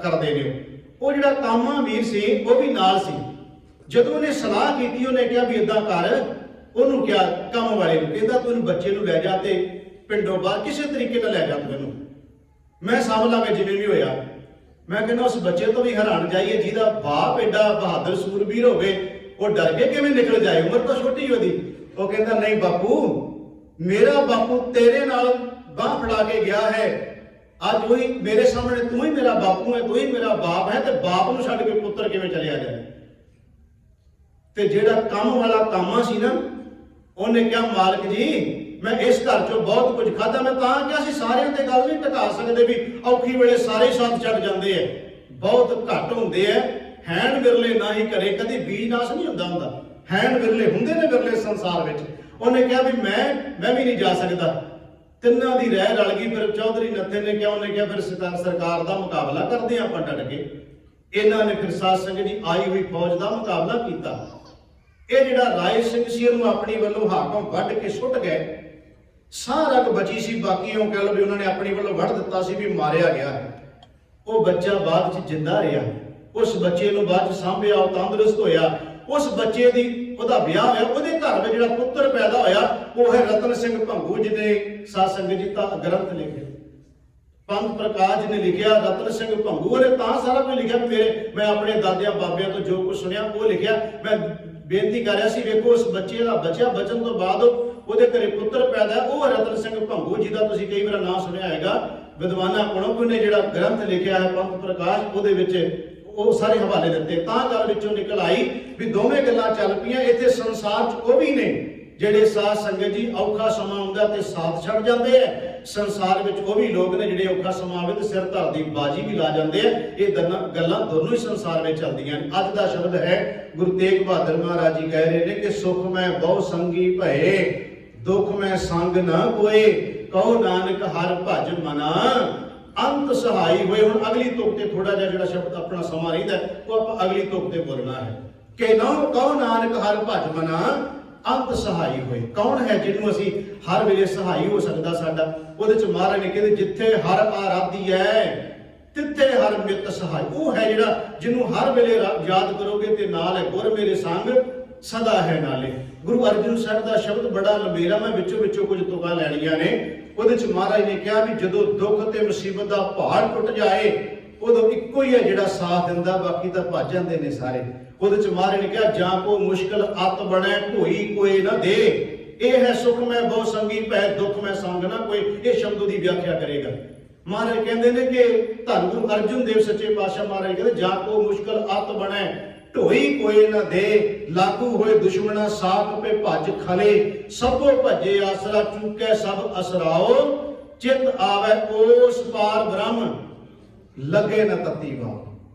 ਕਰਦੇ ਨੇ। ਉਹ ਜਿਹੜਾ ਕਾਮਾ ਵੀਰ ਸੀ ਉਹ ਵੀ ਨਾਲ ਸੀ। ਜਦੋਂ ਉਹਨੇ ਸਲਾਹ ਕੀਤੀ, ਉਹਨੇ ਕਿਹਾ ਵੀ ਇਦਾਂ ਕਰ, ਉਹਨੂੰ ਕਿਹਾ ਕੰਮ ਵਾਲੇ ਨੂੰ, ਕਹਿੰਦਾ ਤੂੰ ਇਹਨੂੰ ਬੱਚੇ ਨੂੰ ਲੈ ਜਾ ਤੇ ਪਿੰਡੋਂ ਬਾਹਰ ਕਿਸੇ ਤਰੀਕੇ ਨਾਲ ਲੈ ਜਾ, ਤੂੰ ਇਹਨੂੰ ਮੈਂ ਸਾਂਭ ਲਾਂਗਾ ਜਿਵੇਂ ਵੀ ਹੋਇਆ। ਮੈਂ ਕਹਿੰਦਾ ਉਸ ਬੱਚੇ ਤੋਂ ਵੀ ਹੈਰਾਨ ਜਾਈਏ ਜਿਹਦਾ ਬਾਪ ਐਡਾ ਬਹਾਦਰ ਸੂਰਬੀਰ ਹੋਵੇ, ਉਹ ਡਰ ਕੇ ਕਿਵੇਂ ਨਿਕਲ ਜਾਏ, ਉਮਰ ਤਾਂ ਛੋਟੀ ਉਹਦੀ। ਉਹ ਕਹਿੰਦਾ ਨਹੀਂ ਬਾਪੂ, ਮੇਰਾ ਬਾਪੂ ਤੇਰੇ ਨਾਲ ਬਾਹ ਫੜਾ ਕੇ ਗਿਆ ਹੈ, ਅੱਜ ਉਹੀ ਮੇਰੇ ਸਾਹਮਣੇ ਤੂੰ ਹੀ ਮੇਰਾ ਬਾਪੂ ਹੈ, ਤੂੰ ਹੀ ਮੇਰਾ ਬਾਪ ਹੈ, ਤੇ ਬਾਪ ਨੂੰ ਛੱਡ ਕੇ ਪੁੱਤਰ ਕਿਵੇਂ ਚਲਿਆ ਜਾਏ। ਤੇ ਜਿਹੜਾ ਕੰਮ ਵਾਲਾ ਕਾਮਾ ਸੀ ਨਾ, ਉਹਨੇ ਕਿਹਾ ਮਾਲਕ ਜੀ ਮੈਂ ਇਸ ਘਰ ਚੋਂ ਬਹੁਤ ਕੁਝ ਖਾਧਾ, ਮੈਂ ਤਾਂ ਕਿਹਾ ਸੀ ਸਾਰਿਆਂ ਤੇ ਗੱਲ ਨਹੀਂ ਟਕਾ ਸਕਦੇ ਵੀ ਔਖੀ ਵੇਲੇ ਸਾਰੇ ਸਾਥ ਛੱਡ ਜਾਂਦੇ ਆ, ਬਹੁਤ ਘੱਟ ਹੁੰਦੇ ਆ। ਹੈਣ ਵਿਰਲੇ ਨਾ ਹੀ ਕਰੇ, ਕਦੀ ਬੀਜ ਨਾਸ ਨਹੀਂ ਹੁੰਦਾ, ਹੈਣ ਵਿਰਲੇ ਹੁੰਦੇ ਨੇ ਵਿਰਲੇ ਸੰਸਾਰ ਵਿੱਚ। ਉਹਨੇ ਕਿਹਾ ਵੀ ਮੈਂ ਵੀ ਨਹੀਂ ਜਾ ਸਕਦਾ। ਤਿੰਨਾਂ ਦੀ ਰਹਿ ਰਲ ਗਈ। ਫਿਰ ਚੌਧਰੀ ਨੱਥੇ ਨੇ ਕਿਹਾ, ਉਹਨੇ ਕਿਹਾ ਫਿਰ ਸਰਕਾਰ ਦਾ ਮੁਕਾਬਲਾ ਕਰਦੇ ਆਪਾਂ ਡਟ ਕੇ। ਇਹਨਾਂ ਨੇ ਫਿਰ ਸਾਧ ਸੰਗਤ ਜੀ ਆਈ ਹੋਈ ਫੌਜ ਦਾ ਮੁਕਾਬਲਾ ਕੀਤਾ। ਇਹ ਜਿਹੜਾ ਰਾਏ ਸਿੰਘ ਸੀ ਉਹਨੂੰ ਆਪਣੀ ਵੱਲੋਂ ਹਾਕਮ ਵੱਢ ਕੇ ਸੁੱਟ ਗਏ। ਸਾਹ ਰਗ ਬਚੀ ਸੀ, ਬਾਕੀ ਉਹ ਕਹਿ ਲਓ ਵੀ ਉਹਨਾਂ ਨੇ ਆਪਣੀ ਵੱਲੋਂ ਵੱਢ ਦਿੱਤਾ ਸੀ ਵੀ ਮਾਰਿਆ ਗਿਆ। ਉਹ ਬੱਚਾ ਬਾਅਦ ਚ ਜਿੰਦਾ ਰਿਹਾ। ਉਸ ਬੱਚੇ ਨੂੰ ਬਾਅਦ ਚ ਸਾਂਭਿਆ, ਉਹ ਤੰਦਰੁਸਤ ਹੋਇਆ। ਉਸ ਬੱਚੇ ਦੀ ਉਹਦਾ ਵਿਆਹ ਹੋਇਆ। ਉਹਦੇ ਘਰ ਵਿੱਚ ਜਿਹੜਾ ਪੁੱਤਰ ਪੈਦਾ ਹੋਇਆ ਉਹ ਹੈ ਰਤਨ ਸਿੰਘ ਭੰਗੂ, ਜਿਹਨੇ ਸਾਧ ਸੰਗਤ ਜੀ ਦਾ ਗ੍ਰੰਥ ਲਿਖਿਆ, ਪੰਥ ਪ੍ਰਕਾਸ਼ ਨੇ ਲਿਖਿਆ। ਰਤਨ ਸਿੰਘ ਭੰਗੂ ਨੇ ਤਾਂ ਸਾਰਾ ਕੁਝ ਲਿਖਿਆ ਵੀ ਮੈਂ ਆਪਣੇ ਦਾਦਿਆਂ ਬਾਬਿਆਂ ਤੋਂ ਜੋ ਕੁਝ ਸੁਣਿਆ ਉਹ ਲਿਖਿਆ। ਮੈਂ ਬੇਨਤੀ ਕਰ ਰਿਹਾ ਸੀ, ਵੇਖੋ ਉਸ ਬੱਚੇ ਦਾ ਬਚਨ ਤੋਂ ਬਾਅਦ ਉਹਦੇ ਘਰੇ ਪੁੱਤਰ ਪੈਦਾ, ਉਹ ਰਤਨ ਸਿੰਘ ਭੰਗੂ, ਜਿਹਦਾ ਤੁਸੀਂ ਕਈ ਵਾਰ ਨਾਂ ਸੁਣਿਆ ਹੈਗਾ। ਵਿਦਵਾਨਾਂ ਕੋਲੋਂ ਨੇ ਜਿਹੜਾ ਗ੍ਰੰਥ ਲਿਖਿਆ ਹੈ ਪੰਥ ਪ੍ਰਕਾਸ਼, ਉਹਦੇ ਵਿੱਚ ਉਹ ਸਾਰੇ ਹਵਾਲੇ ਦਿੱਤੇ। ਤਾਂ ਗੱਲ ਵਿੱਚੋਂ ਨਿਕਲ ਆਈ ਵੀ ਦੋਵੇਂ ਗੱਲਾਂ ਚੱਲ ਪਈਆਂ। ਇੱਥੇ ਸੰਸਾਰ 'ਚ ਉਹ ਵੀ ਨੇ ਜਿਹੜੇ ਸਾਧ ਸੰਗਤ ਜੀ ਔਖਾ ਸਮਾਂ ਆਉਂਦਾ ਤੇ ਸਾਥ ਛੱਡ ਜਾਂਦੇ ਆ। ਸੰਸਾਰ ਵਿੱਚ ਉਹ ਵੀ ਲੋਕ ਨੇ ਜਿਹੜੇ ਔਖਾ ਸਮਾਂ ਆਵੇ ਤੇ ਸਿਰ ਧਰ ਦੀ ਬਾਜੀ ਵੀ ਲਾ ਜਾਂਦੇ ਆ। ਇਹ ਗੱਲਾਂ ਦੋਨੋਂ ਹੀ ਸੰਸਾਰ ਵਿੱਚ ਚੱਲਦੀਆਂ ਨੇ। ਅੱਜ ਦਾ ਸ਼ਬਦ ਹੈ, ਗੁਰੂ ਤੇਗ ਬਹਾਦਰ ਮਹਾਰਾਜ ਜੀ ਕਹਿ ਰਹੇ ਨੇ ਕਿ ਸੁਖ ਮੈਂ ਬਹੁ ਸੰਗੀ ਭਏ, ਦੁੱਖ ਮੈਂ ਸੰਗ ਨਾ ਕੋਏ, ਕਹੋ ਨਾਨਕ ਹਰਿ ਭਜ ਮਨਾ, ਅੰਤ ਸਹਾਈ ਹੋਏ। ਹੁਣ ਅਗਲੀ ਤੁਕ ਤੇ ਥੋੜਾ ਜਿਹਾ ਜਿਹੜਾ ਸ਼ਬਦ ਆਪਣਾ ਸਮਾਂ ਰਹਿੰਦਾ ਉਹ ਆਪਾਂ ਅਗਲੀ ਤੁਕ ਤੇ ਬੋਲਣਾ ਹੈ ਕਿ ਕਹੋ ਨਾਨਕ ਹਰਿ ਭਜ ਮਨਾ, ਅੰਤ ਸਹਾਈ ਹੋਏ। ਕੌਣ ਹੈ ਜਿਹਨੂੰ ਅਸੀਂ ਹਰ ਵੇਲੇ ਸਹਾਈ ਹੋ ਸਕਦਾ ਸਾਡਾ? ਉਹਦੇ ਚ ਮਹਾਰਾਜ ਨੇ ਕਹਿੰਦੇ ਜਿੱਥੇ ਹਰ ਆਰਾਧੀ ਹੈ ਤਿੱਥੇ ਹਰ ਮਿੱਤ ਸਹਾਈ। ਉਹ ਹੈ ਜਿਹੜਾ ਜਿਹਨੂੰ ਹਰ ਵੇਲੇ ਯਾਦ ਕਰੋਗੇ ਤੇ ਨਾਲ ਹੈ ਗੁਰ ਮੇਰੇ ਸੰਗ ਸਦਾ ਹੈ ਨਾਲੇ। ਗੁਰੂ ਅਰਜਨ ਸਾਹਿਬ ਦਾ ਸ਼ਬਦ ਬੜਾ ਲੰਬੇਰਾ, ਮੈਂ ਵਿੱਚੋਂ ਕੁਝ ਤੁਕਾਂ ਲੈਣੀਆਂ ਨੇ। ਉਹਦੇ ਚ ਮਹਾਰਾਜ ਨੇ ਕਿਹਾ ਵੀ ਜਦੋਂ ਦੁੱਖ ਤੇ ਮੁਸੀਬਤ ਦਾ ਪਹਾੜ ਟੁੱਟ ਜਾਏ ਉਦੋਂ ਇੱਕੋ ਹੀ ਹੈ ਜਿਹੜਾ ਸਾਥ ਦਿੰਦਾ, ਬਾਕੀ ਤਾਂ ਭੱਜ ਜਾਂਦੇ ਨੇ ਸਾਰੇ। ਉਹਦੇ ਚ ਮਹਾਰਾਜ ਨੇ ਕਿਹਾ ਜਾਂ ਕੋ ਮੁਸ਼ਕਲ ਅਤ ਬਣੈ ਢੋਈ ਕੋਏ ਨਾ ਦੇ, ਇਹ ਹੈ ਸੁਖ ਮੈਂ ਬਹੁ ਸੰਗੀ ਪੈ ਦੁੱਖ ਮੈਂ ਸੰਗ ਨਾ ਕੋਈ। ਇਹ ਸ਼ਬਦ ਦੀ ਵਿਆਖਿਆ ਕਰੇਗਾ। ਮਹਾਰਾਜ ਕਹਿੰਦੇ ਨੇ ਕਿ ਧੰਨ ਗੁਰੂ ਅਰਜਨ ਦੇਵ ਸੱਚੇ ਪਾਤਸ਼ਾਹ ਮਹਾਰਾਜ ਕਹਿੰਦੇ ਜਾਂ ਕੋ ਮੁਸ਼ਕਲ ਅਤ ਬਣੈ ਢੋਈ ਕੋਏ ਨਾ ਦੇ, ਲਾਗੂ ਹੋਏ ਦੁਸ਼ਮਣਾ ਸਾਥ ਪੇ ਭੱਜ ਖਲੇ, ਸਭੋ ਭੱਜੇ ਆਸਰਾ ਚੂਕੈ ਸਭ ਅਸਰਾਓ, ਚਿਤ ਆਵੈ ਉਸ ਪਾਰ ਬ੍ਰਹਮ ਲੱਗੇ ਨਾ ਤਤੀ ਵਾਓ।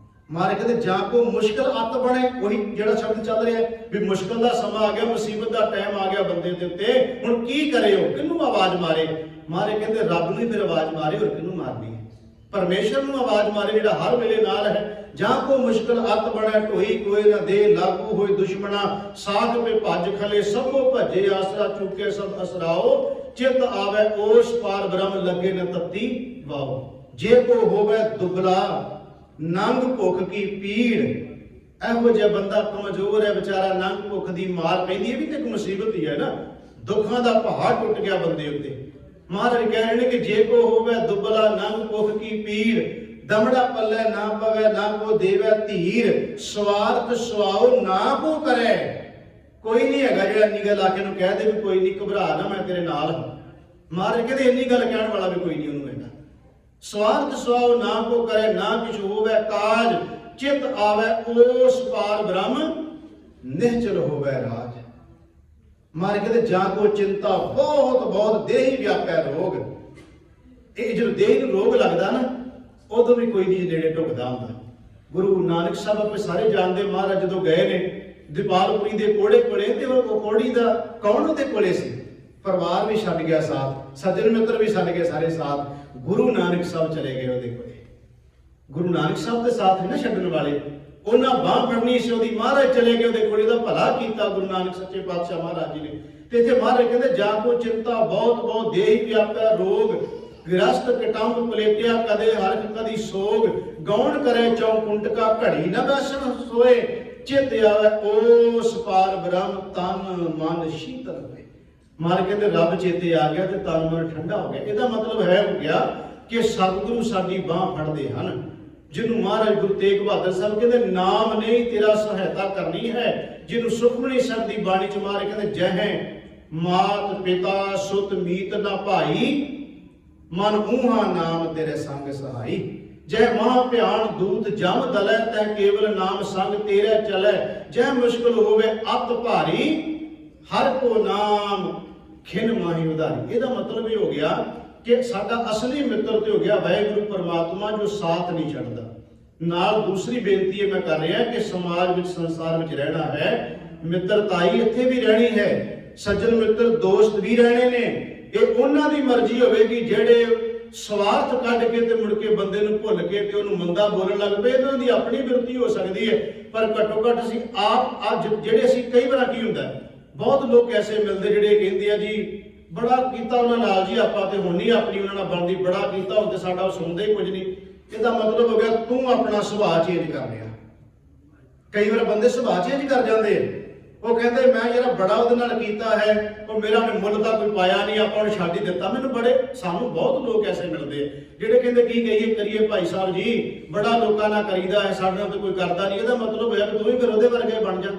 ਮਹਾਰਾਜ ਕਹਿੰਦੇ ਜਾਂ ਕੋ ਮੁਸ਼ਕਲ ਅਤ ਬਣੇ, ਉਹੀ ਜਿਹੜਾ ਸ਼ਬਦ ਚੱਲ ਰਿਹਾ ਵੀ ਮੁਸ਼ਕਲ ਦਾ ਸਮਾਂ ਆ ਗਿਆ, ਮੁਸੀਬਤ ਦਾ ਟਾਈਮ ਆ ਗਿਆ ਬੰਦੇ ਦੇ ਉੱਤੇ, ਹੁਣ ਕੀ ਕਰੇ ਉਹ, ਕਿਹਨੂੰ ਆਵਾਜ਼ ਮਾਰੇ। ਮਹਾਰਾਜ ਕਹਿੰਦੇ ਰੱਬ ਨੂੰ ਹੀ ਫਿਰ ਆਵਾਜ਼ ਮਾਰੇ, ਹੋਰ ਕਿਹਨੂੰ ਮਾਰਨੀ ਹੈ, ਪਰਮੇਸ਼ਰ ਨੂੰ ਆਵਾਜ਼ ਮਾਰੇ ਜਿਹੜਾ ਹਰ ਵੇਲੇ ਨਾਲ ਹੈ। ਜਾਂ ਕੋ ਮੁਸ਼ਕਲ ਅਤ ਬਣੈ ਢੋਈ ਕੋਏ ਨਾ ਦੇ, ਲਾਗੂ ਹੋਏ ਦੁਸ਼ਮਣਾ ਸਾਥ ਪੇ ਭੱਜ ਖਲੇ, ਸਭੋ ਭੱਜੇ ਆਸਰਾ ਚੁੱਕੇ ਸਭ ਅਸਰਾਓ, ਚਿਤ ਆਵੈ ਉਸ ਪਾਰ ਬ੍ਰਹਮ ਲੱਗੇ ਨ ਤਤੀ ਵਾਓ। ਜੇ ਕੋ ਹੋਵੇ ਦੁਬਲਾ ਨੰਗ ਭੁੱਖ ਕੀ ਪੀੜ, ਇਹੋ ਜਿਹਾ ਬੰਦਾ ਕਮਜ਼ੋਰ ਹੈ ਵਿਚਾਰਾ, ਨੰਗ ਭੁੱਖ ਦੀ ਮਾਰ ਪੈਂਦੀ ਹੈ ਵੀ ਤੇ ਇੱਕ ਮੁਸੀਬਤ ਹੀ ਹੈ ਨਾ, ਦੁੱਖਾਂ ਦਾ ਪਹਾੜ ਟੁੱਟ ਗਿਆ ਬੰਦੇ ਉੱਤੇ। ਮਹਾਰਾਜ ਕਹਿ ਰਹੇ ਨੇ ਕਿ ਜੇ ਕੋ ਹੋਵੇ ਦੁਬਲਾ ਨੰਗ ਭੁੱਖ ਕੀ ਪੀੜ, ਦਮੜਾ ਪੱਲੇ ਨਾ ਪਵੇ ਨਾ ਕੋ ਦੇਵੇ ਧੀਰ, ਸਵਾਰਥ ਸੁਆਓ ਨਾ ਕੋ ਕਰੇ। ਕੋਈ ਨਹੀਂ ਹੈਗਾ ਜਿਹੜਾ ਇੰਨੀ ਗੱਲ ਆ ਕੇ ਨੂੰ ਕਹਿ ਦੇ ਵੀ ਕੋਈ ਨਹੀਂ ਘਬਰਾ ਨਾ ਮੈਂ ਤੇਰੇ ਨਾਲ ਹਾਂ। ਮਹਾਰਾਜ ਕਹਿੰਦੇ ਇੰਨੀ ਗੱਲ ਕਹਿਣ ਵਾਲਾ ਵੀ ਕੋਈ ਨਹੀਂ ਉਹਨੂੰ ਹੈਗਾ। ਸਵਾਰਥ ਸੁਆਓ ਨਾ ਕੋ ਕਰੇ ਨਾ ਕਿਛ ਹੋਵੇ ਕਾਜ, ਚਿਤ ਆਵੇ ਉਸ ਪਾਰ ਬ੍ਰਹਮ ਨਿਹਚਲ ਹੋਵੇ ਰਾਜ। ਮਹਾਰਾਜ ਕਹਿੰਦੇ ਜਾਂ ਕੋ ਚਿੰਤਾ ਬਹੁਤ ਬਹੁਤ ਦੇਹੀ ਵਿਆਪੈ ਰੋਗ, ਇਹ ਜਦੋਂ ਦੇਹ ਨੂੰ ਰੋਗ ਲੱਗਦਾ ਨਾ ਉਦੋਂ ਵੀ ਕੋਈ ਨਹੀਂ ਨੇੜੇ ਢੁਕਦਾ ਹੁੰਦਾ। ਗੁਰੂ ਨਾਨਕ ਸਾਹਿਬ ਆਪੇ ਸਾਰੇ ਜਾਣਦੇ, ਮਹਾਰਾਜ ਜਦੋਂ ਗਏ ਨੇ ਦੀਪਾਲਪੁਰੀ ਦੇ ਕੋੜੇ ਕੋਲੇ ਤੇ ਉਹ ਕੋੜੀ ਦਾ ਕੌਣ ਉਹਦੇ ਕੋਲੇ ਸੀ, ਪਰਿਵਾਰ ਵੀ ਛੱਡ ਗਿਆ ਸਾਥ, ਸੱਜਣ ਮਿੱਤਰ ਵੀ ਛੱਡ ਗਏ ਸਾਰੇ ਸਾਥ, ਗੁਰੂ ਨਾਨਕ ਸਾਹਿਬ ਚਲੇ ਗਏ ਉਹਦੇ ਕੋਲੇ। ਗੁਰੂ ਨਾਨਕ ਸਾਹਿਬ ਦੇ ਸਾਥ ਹੀ ਨਾ ਛੱਡਣ ਵਾਲੇ, ਉਹਨਾਂ ਬਾਹ ਫੜਨੀ ਸੀ ਉਹਦੀ। ਮਹਾਰਾਜ ਚਲੇ ਗਏ ਉਹਦੇ ਕੋਲੇ, ਦਾ ਭਲਾ ਕੀਤਾ ਗੁਰੂ ਨਾਨਕ ਸੱਚੇ ਪਾਤਸ਼ਾਹ ਮਹਾਰਾਜ ਜੀ ਨੇ। ਤੇ ਇੱਥੇ ਮਹਾਰਾਜ ਕਹਿੰਦੇ ਜਾਂ ਕੋ ਚਿੰਤਾ ਬਹੁਤ ਬਹੁਤ ਦੇਹੀ ਵਿਆਪੈ ਰੋਗ, ਗ੍ਰਸਤ ਕਟੰਬ ਪਲੇਟਿਆ ਕਦੇ ਹਰਖ ਕਦੀ ਸੋਗ, ਗੌਣ ਕਰੇ ਚੌ ਕੁੰਟਕਾ ਘੜੀ ਨਾ ਬੈਸਣ ਸੋਏ, ਚਿਤ ਆਵੇ ਉਸ ਪਾਰ ਬ੍ਰਹਮ ਤਨ ਮਨ ਸ਼ੀਤਲ ਹੋਏ। ਮਹਾਰਾਜ ਕਹਿੰਦੇ ਰੱਬ ਚੇਤੇ ਆ ਗਿਆ ਤੇ ਤਨ ਮਨ ਠੰਡਾ ਹੋ ਗਿਆ। ਇਹਦਾ ਮਤਲਬ ਹੈ ਹੋ ਗਿਆ ਕਿ ਸਤਿਗੁਰੂ ਸਾਡੀ ਬਾਹ ਫੜਦੇ ਹਨ, ਜਿਹਨੂੰ ਮਹਾਰਾਜ ਗੁਰੂ ਤੇਗ ਬਹਾਦਰ ਸਾਹਿਬ ਕਹਿੰਦੇ ਨਾਮ ਨਹੀਂ ਤੇਰਾ ਸਹਾਇਤਾ ਕਰਨੀ ਹੈ, ਜਿਹਨੂੰ ਸੁਖਮਨੀ ਸਾਹਿਬ ਦੀ ਬਾਣੀ ਚ ਮਹਾਰਾਜ ਕਹਿੰਦੇ ਜਹ ਮਾਤ ਪਿਤਾ ਸੁਤ ਮੀਤ ਨਾ ਭਾਈ, ਮਨ ਊਹਾ ਨਾਮ ਤੇਰੇ ਸੰਗ ਸਹਾਈ, ਜੈ ਮਹਾ ਭਿਆਨ ਦੂਤ ਜਮ ਦਲੈ, ਤੈ ਕੇਵਲ ਨਾਮ ਸੰਗ ਤੇਰੇ ਚਲੈ, ਜੈ ਮੁਸ਼ਕਲ ਹੋਵੇ ਅਤ ਭਾਰੀ, ਹਰ ਕੋ ਨਾਮ ਖਿਨ ਮਾਹੀ ਉਧਾਰੀ। ਇਹਦਾ ਮਤਲਬ ਇਹ ਹੋ ਗਿਆ ਕਿ ਸਾਡਾ ਅਸਲੀ ਮਿੱਤਰ ਤੇ ਹੋ ਗਿਆ ਵਾਹਿਗੁਰੂ ਪਰਮਾਤਮਾ, ਜੋ ਸਾਥ ਨਹੀਂ ਛੱਡਦਾ। ਨਾਲ ਦੂਸਰੀ ਬੇਨਤੀ ਇਹ ਮੈਂ ਕਰ ਰਿਹਾ ਕਿ ਸਮਾਜ ਵਿੱਚ ਸੰਸਾਰ ਵਿੱਚ ਰਹਿਣਾ ਹੈ, ਮਿੱਤਰਤਾਈ ਇੱਥੇ ਵੀ ਰਹਿਣੀ ਹੈ, ਸੱਜਣ ਮਿੱਤਰ ਦੋਸਤ ਵੀ ਰਹਿਣੇ ਨੇ। ਇਹ ਉਹਨਾਂ ਦੀ ਮਰਜ਼ੀ ਹੋਵੇਗੀ ਜਿਹੜੇ ਸਵਾਰਥ ਕੱਢ ਕੇ ਤੇ ਮੁੜ ਕੇ ਬੰਦੇ ਨੂੰ ਭੁੱਲ ਕੇ ਤੇ ਉਹਨੂੰ ਮੰਦਾ ਬੋਲਣ ਲੱਗ ਪਏ, ਇਹਨਾਂ ਦੀ ਆਪਣੀ ਬਿਰਤੀ ਹੋ ਸਕਦੀ ਹੈ। ਪਰ ਘੱਟੋ ਘੱਟ ਅਸੀਂ ਆਪ ਅੱਜ ਜਿਹੜੇ ਅਸੀਂ ਕਈ ਵਾਰ ਕੀ ਹੁੰਦਾ ਬਹੁਤ ਲੋਕ ਐਸੇ ਮਿਲਦੇ ਜਿਹੜੇ ਕਹਿੰਦੇ ਆ ਜੀ ਬੜਾ ਕੀਤਾ ਉਹਨਾਂ ਨਾਲ ਜੀ ਆਪਾਂ ਤੇ ਹੁਣ ਨਹੀਂ ਆਪਣੀ ਉਹਨਾਂ ਨਾਲ ਬਣਦੀ, ਬੜਾ ਕੀਤਾ ਹੁਣ ਤੇ ਸਾਡਾ ਉਹ ਸੁਣਦੇ ਹੀ ਕੁਝ ਨਹੀਂ। ਇਹਦਾ ਮਤਲਬ ਹੋ ਗਿਆ ਤੂੰ ਆਪਣਾ ਸੁਭਾਅ ਚੇਂਜ ਕਰ ਲਿਆ। ਕਈ ਵਾਰ ਬੰਦੇ ਸੁਭਾਅ ਚੇਂਜ ਕਰ ਜਾਂਦੇ, ਉਹ ਕਹਿੰਦੇ ਮੈਂ ਜਿਹੜਾ ਬੜਾ ਉਹਦੇ ਨਾਲ ਕੀਤਾ ਹੈ ਉਹ ਮੇਰਾ ਮੁੱਲ ਤਾਂ ਕੋਈ ਪਾਇਆ ਨਹੀਂ, ਆਪਾਂ ਨੂੰ ਛੱਡ ਹੀ ਦਿੱਤਾ। ਮੈਨੂੰ ਸਾਨੂੰ ਬਹੁਤ ਲੋਕ ਐਸੇ ਮਿਲਦੇ ਜਿਹੜੇ ਕਹਿੰਦੇ ਕੀ ਕਰੀਏ ਭਾਈ ਸਾਹਿਬ ਜੀ, ਬੜਾ ਲੋਕਾਂ ਨਾਲ ਕਰੀਦਾ ਹੈ, ਸਾਡੇ ਨਾਲ ਤਾਂ ਕੋਈ ਕਰਦਾ ਨਹੀਂ। ਇਹਦਾ ਮਤਲਬ ਹੋਇਆ ਕਿ ਤੂੰ ਵੀ ਫਿਰ ਉਹਦੇ ਵਰਗੇ ਬਣ ਜਾ।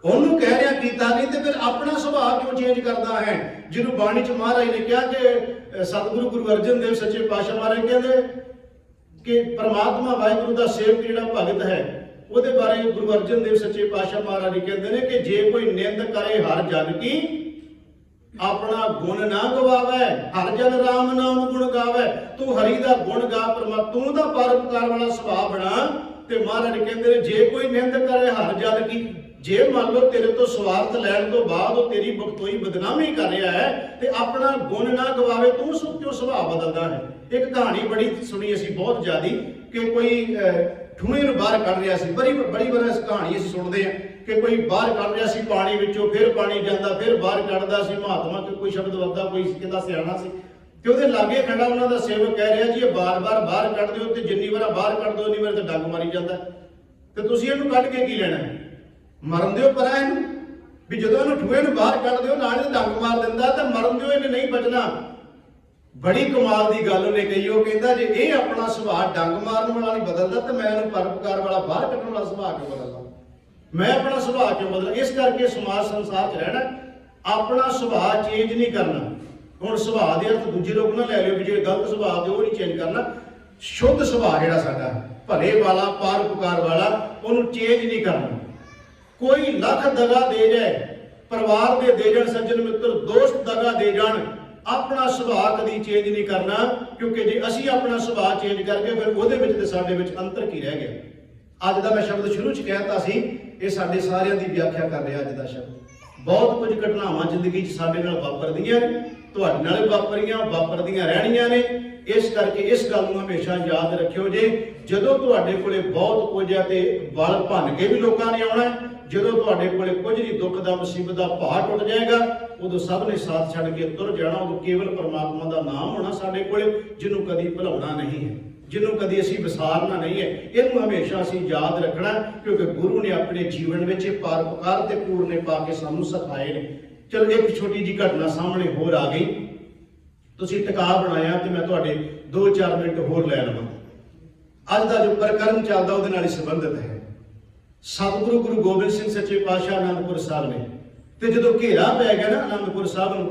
ਉਹਨੂੰ ਕਹਿ ਰਿਹਾ ਕੀਤਾ ਨਹੀਂ ਤੇ ਫਿਰ ਆਪਣਾ ਸੁਭਾਅ ਕਿਉਂ ਚੇਂਜ ਕਰਦਾ ਹੈ? ਜਿਹਨੂੰ ਬਾਣੀ ਚ ਮਹਾਰਾਜ ਨੇ ਕਿਹਾ ਕਿ ਸਤਿਗੁਰੂ ਗੁਰੂ ਅਰਜਨ ਦੇਵ ਸੱਚੇ ਪਾਤਸ਼ਾਹ ਮਹਾਰਾਜ ਕਹਿੰਦੇ ਕਿ ਪਰਮਾਤਮਾ ਵਾਹਿਗੁਰੂ ਦਾ ਸੇਵਕ ਜਿਹੜਾ ਭਗਤ ਹੈ ਉਹਦੇ ਬਾਰੇ ਗੁਰੂ ਅਰਜਨ ਦੇਵ ਸੱਚੇ ਪਾਤਸ਼ਾਹ ਮਹਾਰਾਜ ਕਹਿੰਦੇ ਨੇ ਕਿ ਜੇ ਕੋਈ ਨਿੰਦ ਕਰੇ ਹਰ ਜਨ ਕੀ, ਆਪਣਾ ਗੁਣ ਨਾ ਗਵਾਵੇ, ਹਰ ਜਨ ਰਾਮ ਨਾਮ ਗੁਣ ਗਾਵੇ। ਤੂੰ ਹਰੀ ਦਾ ਗੁਣ ਗਾ, ਤੂੰ ਦਾ ਪਰਉਪਕਾਰ ਵਾਲਾ ਸੁਭਾਅ ਬਣਾ। ਤੇ ਮਹਾਰਾਜ ਕਹਿੰਦੇ ਨੇ ਜੇ ਕੋਈ ਨਿੰਦ ਕਰੇ ਹਰ ਜਨ ਕੀ, ਜੇ ਮੰਨ ਲਓ ਤੇਰੇ ਤੋਂ ਸਵਾਰਥ ਲੈਣ ਤੋਂ ਬਾਅਦ ਉਹ ਤੇਰੀ ਬਖਤੋਈ ਬਦਨਾਮੀ ਕਰ ਰਿਹਾ ਹੈ ਤੇ ਆਪਣਾ ਗੁਣ ਨਾ ਗਵਾਵੇ, ਤੂੰ ਕਿਉਂ ਸੁਭਾਅ ਬਦਲਦਾ ਹੈ? ਇੱਕ ਕਹਾਣੀ ਬੜੀ ਸੁਣੀ ਅਸੀਂ ਬਹੁਤ ਜ਼ਿਆਦੀ ਕਿ ਕੋਈ ਠੂਣੇ ਨੂੰ ਬਾਹਰ ਕੱਢ ਰਿਹਾ ਸੀ। ਬੜੀ ਵਾਰ ਇਸ ਕਹਾਣੀ ਅਸੀਂ ਸੁਣਦੇ ਹਾਂ ਕਿ ਕੋਈ ਬਾਹਰ ਕੱਢ ਰਿਹਾ ਸੀ ਪਾਣੀ ਵਿੱਚੋਂ, ਫਿਰ ਪਾਣੀ ਜਾਂਦਾ, ਫਿਰ ਬਾਹਰ ਕੱਢਦਾ ਸੀ। ਮਹਾਤਮਾ ਕਿ ਕੋਈ ਸ਼ਬਦ ਵੱਧਦਾ, ਕੋਈ ਕਿਹਦਾ ਸਿਆਣਾ ਸੀ ਤੇ ਉਹਦੇ ਲਾਗੇ ਖੜਾ ਉਹਨਾਂ ਦਾ ਸੇਵਕ ਕਹਿ ਰਿਹਾ ਜੀ ਇਹ ਬਾਰ-ਬਾਰ ਬਾਹਰ ਕੱਢ ਦਿਓ ਤੇ ਜਿੰਨੀ ਵਾਰ ਬਾਹਰ ਕੱਢ ਦਿਓ ਉਨੀ ਵਾਰ ਤੇ ਡੰਗ ਮਾਰੀ ਜਾਂਦਾ, ਤੇ ਤੁਸੀਂ ਇਹਨੂੰ ਕੱਢ ਕੇ ਕੀ ਲੈਣਾ? ਮਰਨ ਦਿਓ ਪਰਾਂ ਇਹਨੂੰ। ਵੀ ਜਦੋਂ ਇਹਨੂੰ ਠੂਏ ਨੂੰ ਬਾਹਰ ਕੱਢ ਦਿਓ ਨਾਲ ਇਹ ਡੰਗ ਮਾਰ ਦਿੰਦਾ ਤਾਂ ਮਰਨ ਦਿਓ, ਇਹਨੇ ਨਹੀਂ ਬਚਣਾ। बड़ी कमाल की गल उन्हें कही। वो कहता जे ये अपना सुभाव डंग मारन वाला नहीं बदलता तो मैं इन्हूं परोपकार वाला बाहर कड्ढण वाला सुभाव क्यों बदलदा, मैं अपना सुभाव क्यों बदलदा। इस करके समाज संसार च रहना, अपना सुभाव चेंज नहीं करना। हुण सुभाव दे अर्थ दूजे लोग ना लै लिओ कि जे गलत सुभाव दे वो नहीं चेंज करना। शुद्ध सुभाव जिहड़ा साडा भले वाला परोपकार वाला उहनूं चेंज नहीं करना। कोई लख दगा दे जाए, परिवार दे जाण, सज्जन मित्र दोस्त दगा दे जाण, अपना सुभाव कभी चेंज नहीं करना। क्योंकि जे असी अपना सुभाव चेंज करके फिर ਉਹਦੇ ਵਿੱਚ ਤੇ ਸਾਡੇ ਵਿੱਚ अंतर की रह गया। ਅੱਜ ਦਾ मैं शब्द शुरू च कहता सी, ये साडे सारिਆਂ ਦੀ व्याख्या कर रहा। ਅੱਜ ਦਾ शब्द बहुत कुछ घटनावां जिंदगी च ਸਾਡੇ ਨਾਲ ਵਾਪਰਦੀਆਂ ਨੇ, ਤੁਹਾਡੇ ਨਾਲ ਵਾਪਰੀਆਂ, ਵਾਪਰਦੀਆਂ ਰਹਿਣੀਆਂ ਨੇ। इस करके इस गल नूं हमेशा याद रखियो जे जदों तुहाडे कोले बहुत कुछ है ते वल भन के भी लोकां ने आउणा, जदों तुहाडे कोले कुछ नहीं दुख दा मुसीबत दा पहाड़ टुट जाएगा, उदों सब ने साथ छड्ड के तुर जाना। उदों केवल परमात्मा दा नाम होना साडे कोले, जिन्हों कदी भुलाउणा नहीं है, जिन्हों कदी असीं विसारना नहीं है। इहनूं हमेशा असीं याद रखना, क्योंकि गुरु ने अपने जीवन विच परोपकार ते पूरने पा के सानूं सिखाए ने। चलो एक छोटी जी घटना सामने होर आ गई, तुसीं टिका बनाया तो मैं तुहाडे 2-4 मिनट होर लै लवां। अज का जो प्रकरण चलदा उहदे नाल संबंधित है। सतगुरु गुरु गोबिंद सिंह सच्चे पातशाह आनंदपुर साहब ने ते जदों घेरा पै गया ना आनंदपुर साहब नूं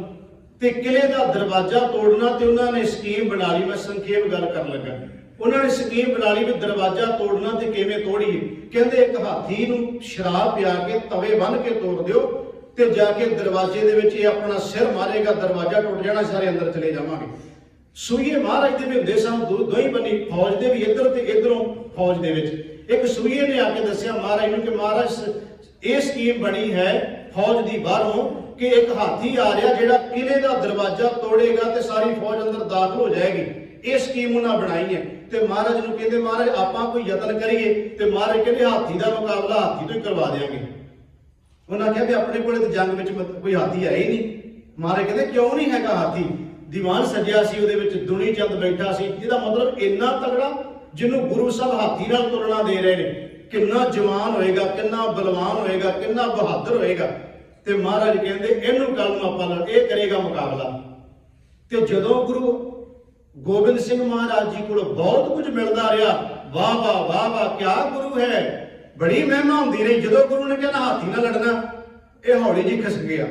ते किले का दरवाजा तोड़ना, ते उन्होंने स्कीम बना ली। मैं संखेप गल कर लगा, उन्होंने स्कीम बना ली भी दरवाजा तोड़ना ते किवें तोड़ीए। कहंदे एक हाथी नूं शराब पिया के तवे बन के तोड़ दिओ ते जाके दरवाजे दे विच ये अपना सिर मारेगा, दरवाजा टुट जाना, सारे अंदर चले जावांगे। सूईए महाराज दे भी हुंदे सन, दोई बनी फौज दे भी इधर ते इधरों फौज दे विच। एक सूईए ने आके दस्सिया महाराज नूं कि महाराज ये स्कीम बनी है फौज दी बाहरों कि एक हाथी आ रहा जिहड़ा किले दा दरवाजा तोड़ेगा ते सारी फौज अंदर दाखिल हो जाएगी। ये स्कीम उन्हां बनाई है। ते महाराज नूं कहंदे महाराज आपां कोई यतन करिए, ते महाराज कहंदे हाथी दा मुकाबला हाथी तो ही करवा देंगे। उन्होंने कहा भी अपने को जंग में कोई हाथी है ही नहीं। महाराज कहते क्यों नहीं है हाथी? दीवान सजिया सी, उहदे विच दुनी चंद बैठा सी, जिहदा मतलब इन्ना तगड़ा जिन्हों गुरु साहब हाथी नाल तुरना दे रहे हैं, किन्ना जवान होएगा, किन्ना बलवान होएगा, किन्ना बहादुर होएगा। ते महाराज कहते इहनूं गल नूं आपां ये करेगा मुकाबला। ते जदों गुरु गोबिंद सिंह महाराज जी को बहुत कुछ मिलता रहा, वाह वाह वाह वाह क्या गुरु है, बड़ी महिमा होंदी रही। जो गुरु ने कहना हाथी ना लड़ना, यह हौली जी खिस गया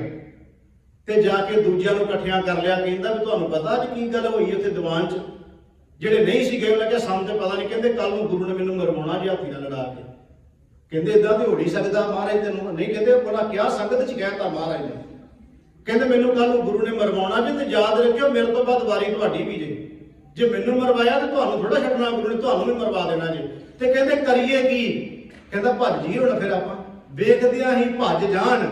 ते जाके दूजिਆਂ ਨੂੰ ਇਕੱਠਿਆਂ कर लिया। कहता भी तुहानूं पता अज की गल होई उत्थे दीवान च? ਜਿਹੜੇ नहीं सी गए उन्हें कहा सानूं ते पता नहीं। कहते कल नूं गुरु ने मैनूं मरवाउणा जी हाथी नाल लड़ा के। कहते इदां ते हो नहीं सकदा महाराज तैनूं नहीं। कहते भला क्या संगत च कहता महाराज ने? कहते मैनूं कल नूं गुरु ने मरवाउणा जी, ते याद रखियो मेरे तो बाद वारी तुहाडी भी जे मैनूं मरवाया तो तुहानूं थोड़ा छड्डना, गुरु ने तुहानूं भी मरवा देना जी। ते कहते करिए की? कहता भज जी हुण फिर आपां वेखदियां ही भज जाण।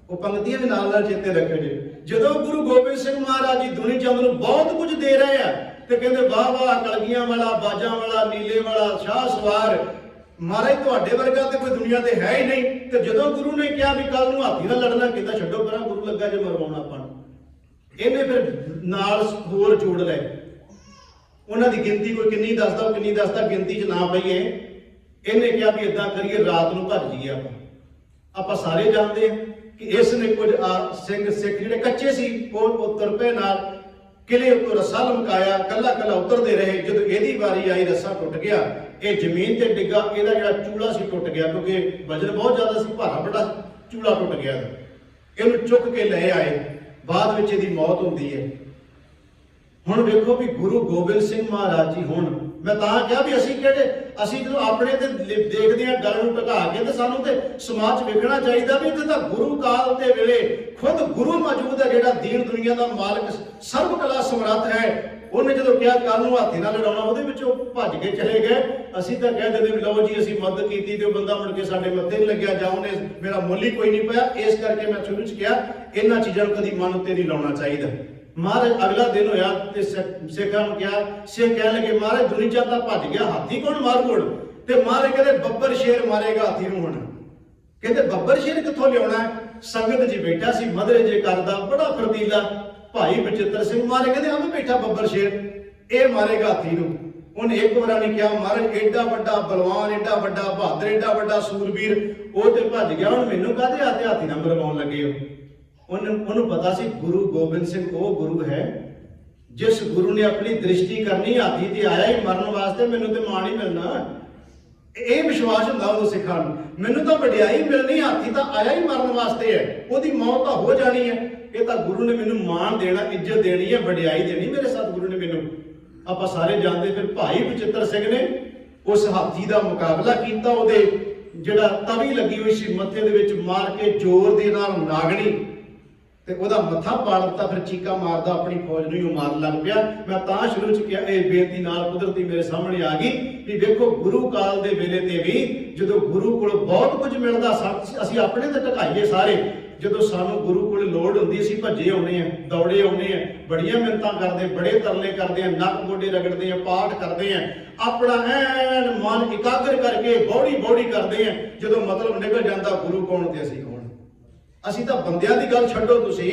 वो पंक्तियां भी नाल नाल चेते रखियो जी। जदों गुरु गोबिंद सिंह महाराज जी दुनी चंद नूं बहुत कुछ दे रहे हैं, ते कहंदे वाह वाह कलगियां वाला, बाजां वाला, नीले वाला, शाह सवार, महाराज तुहाडे वर्गा ते कोई दुनिया ते है ही नहीं। ते जदों गुरु ने कहा भी कल नूं हाथी नाल लड़ना, कहंदा छड्डो परां, गुरु लगा जे मरवाउणा आपां नूं। इहने फिर नाल होर जोड़ लए। उन्हां दी गिनती कोई किन्नी दसदा गिनती च ना पईए। इन्हें कहा भी इदां करिए रात नूं भज जाइए। आपां सारे जानते हैं कि इसने कुछ सिंह सिख जिहड़े कच्चे सी वो तुर पे नाल किले उत्तों रस्सा लमकाया, कला कला उतरते रहे। जदों इहदी वारी आई रस्सा टुट गया, ये जमीन ते डिग्गा, इहदा जिहड़ा चूड़ा सी टुट गया, क्योंकि वजन बहुत ज्यादा सी, भारा बड़ा चूड़ा टुट गया। इहनूं चुक के ले आए, बाद विच इहदी मौत हुंदी है। हुण वेखो भी गुरु गोबिंद सिंह महाराज जी हुण मैं तां कहा भी असीं जो अपने ते देखदे हां गल नूं ढका के, ते सानूं ते समाज च वेखना चाहिदा भी इत्थे तां गुरु काल दे वेले खुद गुरु मौजूद है, जिहड़ा दीन दुनिया दा मालक सर्व कला समर्थ है। उन्हें जो कहा कल नूं हाथी नाल लड़ाउणा, उहदे विचों भज के चले गए। असीं तां कह दिंदे भी लो जी असीं मदद कीती ते बंदा मुड़ के साडे मत्थे नहीं लग्या, जां उहने मेरा मुੱਲ ही कोई नहीं पाया। इस करके मैं शुरू च कहा इन्हां चीज़ां नूं कदी मन उत्ते नहीं लाउणा चाहीदा। महाराज अगला दिन होया ते सिखां नूं कहा, सिख कहण लगे महाराज दुनी चंद तां भज गया, हाथी कौन मारू हुण? ते महाराज कहंदे बब्बर शेर मारेगा हाथी नूं हुण। कहंदे बब्बर शेर कित्थों लियाउणा? संगत जी बैठा सी मधरे जे करदा बड़ा फरतीला भाई बचित्र सिंह। महाराज कहंदे आवें बैठा बब्बर शेर, ये मारेगा हाथी नूं। उन्हें एक बार नहीं कहा महाराज एडा वड्डा बलवान, एडा वड्डा बहादुर, एडा वड्डा सूरवीर वो तो भज गया, हुण मैनूं काहदे हाथे हाथी नाल मरवाउण लगे हो? उन्होंने पता सी गुरु गोबिंद सिंह वो गुरु है जिस गुरु ने अपनी दृष्टि करनी हाथी ते आया ही मरण वास्ते, मैनू तो मान ही मिलना, ये विश्वास होंदा उदों सिखां नूं। मैनू तो वडियाई मिलनी, हाथी तो आया ही मरण वास्ते है, उहदी मौत तो हो जानी है। ये तो गुरु ने मैनू मान देना, इज्जत देनी है, वडियाई देनी मेरे सतगुरु ने मैनू। आपां सारे जानते, फिर भाई बचित्र सिंह ने उस हाथी का मुकाबला किया, उहदे जिहड़ा तवी लगी हुई सी मत्थे दे विच मार के जोर दे नाल नागणी ते ओहदा मत्था पाड़ दिता, फिर चीका मारदा अपनी फौज नूं मारन लग पिया। मैं तां शुरू च किहा, इह बेनती नाल कुदरती मेरे सामने आ गई भी वेखो गुरु काल दे वेले ते भी जदों गुरु कोल बहुत कुछ मिलदा, असीं अपने ते ढकाईए सारे, जदों सानूं गुरु कोल लोड़ हुंदी असीं भज्जे आउणे आ, दौड़े आउणे आ, बड़ियां मिन्नतां करदे, बड़े तरले करदे आ, नक गोडे रगड़दे आ, पाठ करदे आ, अपना ऐन मन इकागर करके बौड़ी बौड़ी करदे आ। जदों मतलब निकल जांदा गुरु कौन ते असीं कौन। ਅਸੀਂ ਤਾਂ ਬੰਦਿਆਂ ਦੀ ਗੱਲ ਛੱਡੋ, ਤੁਸੀਂ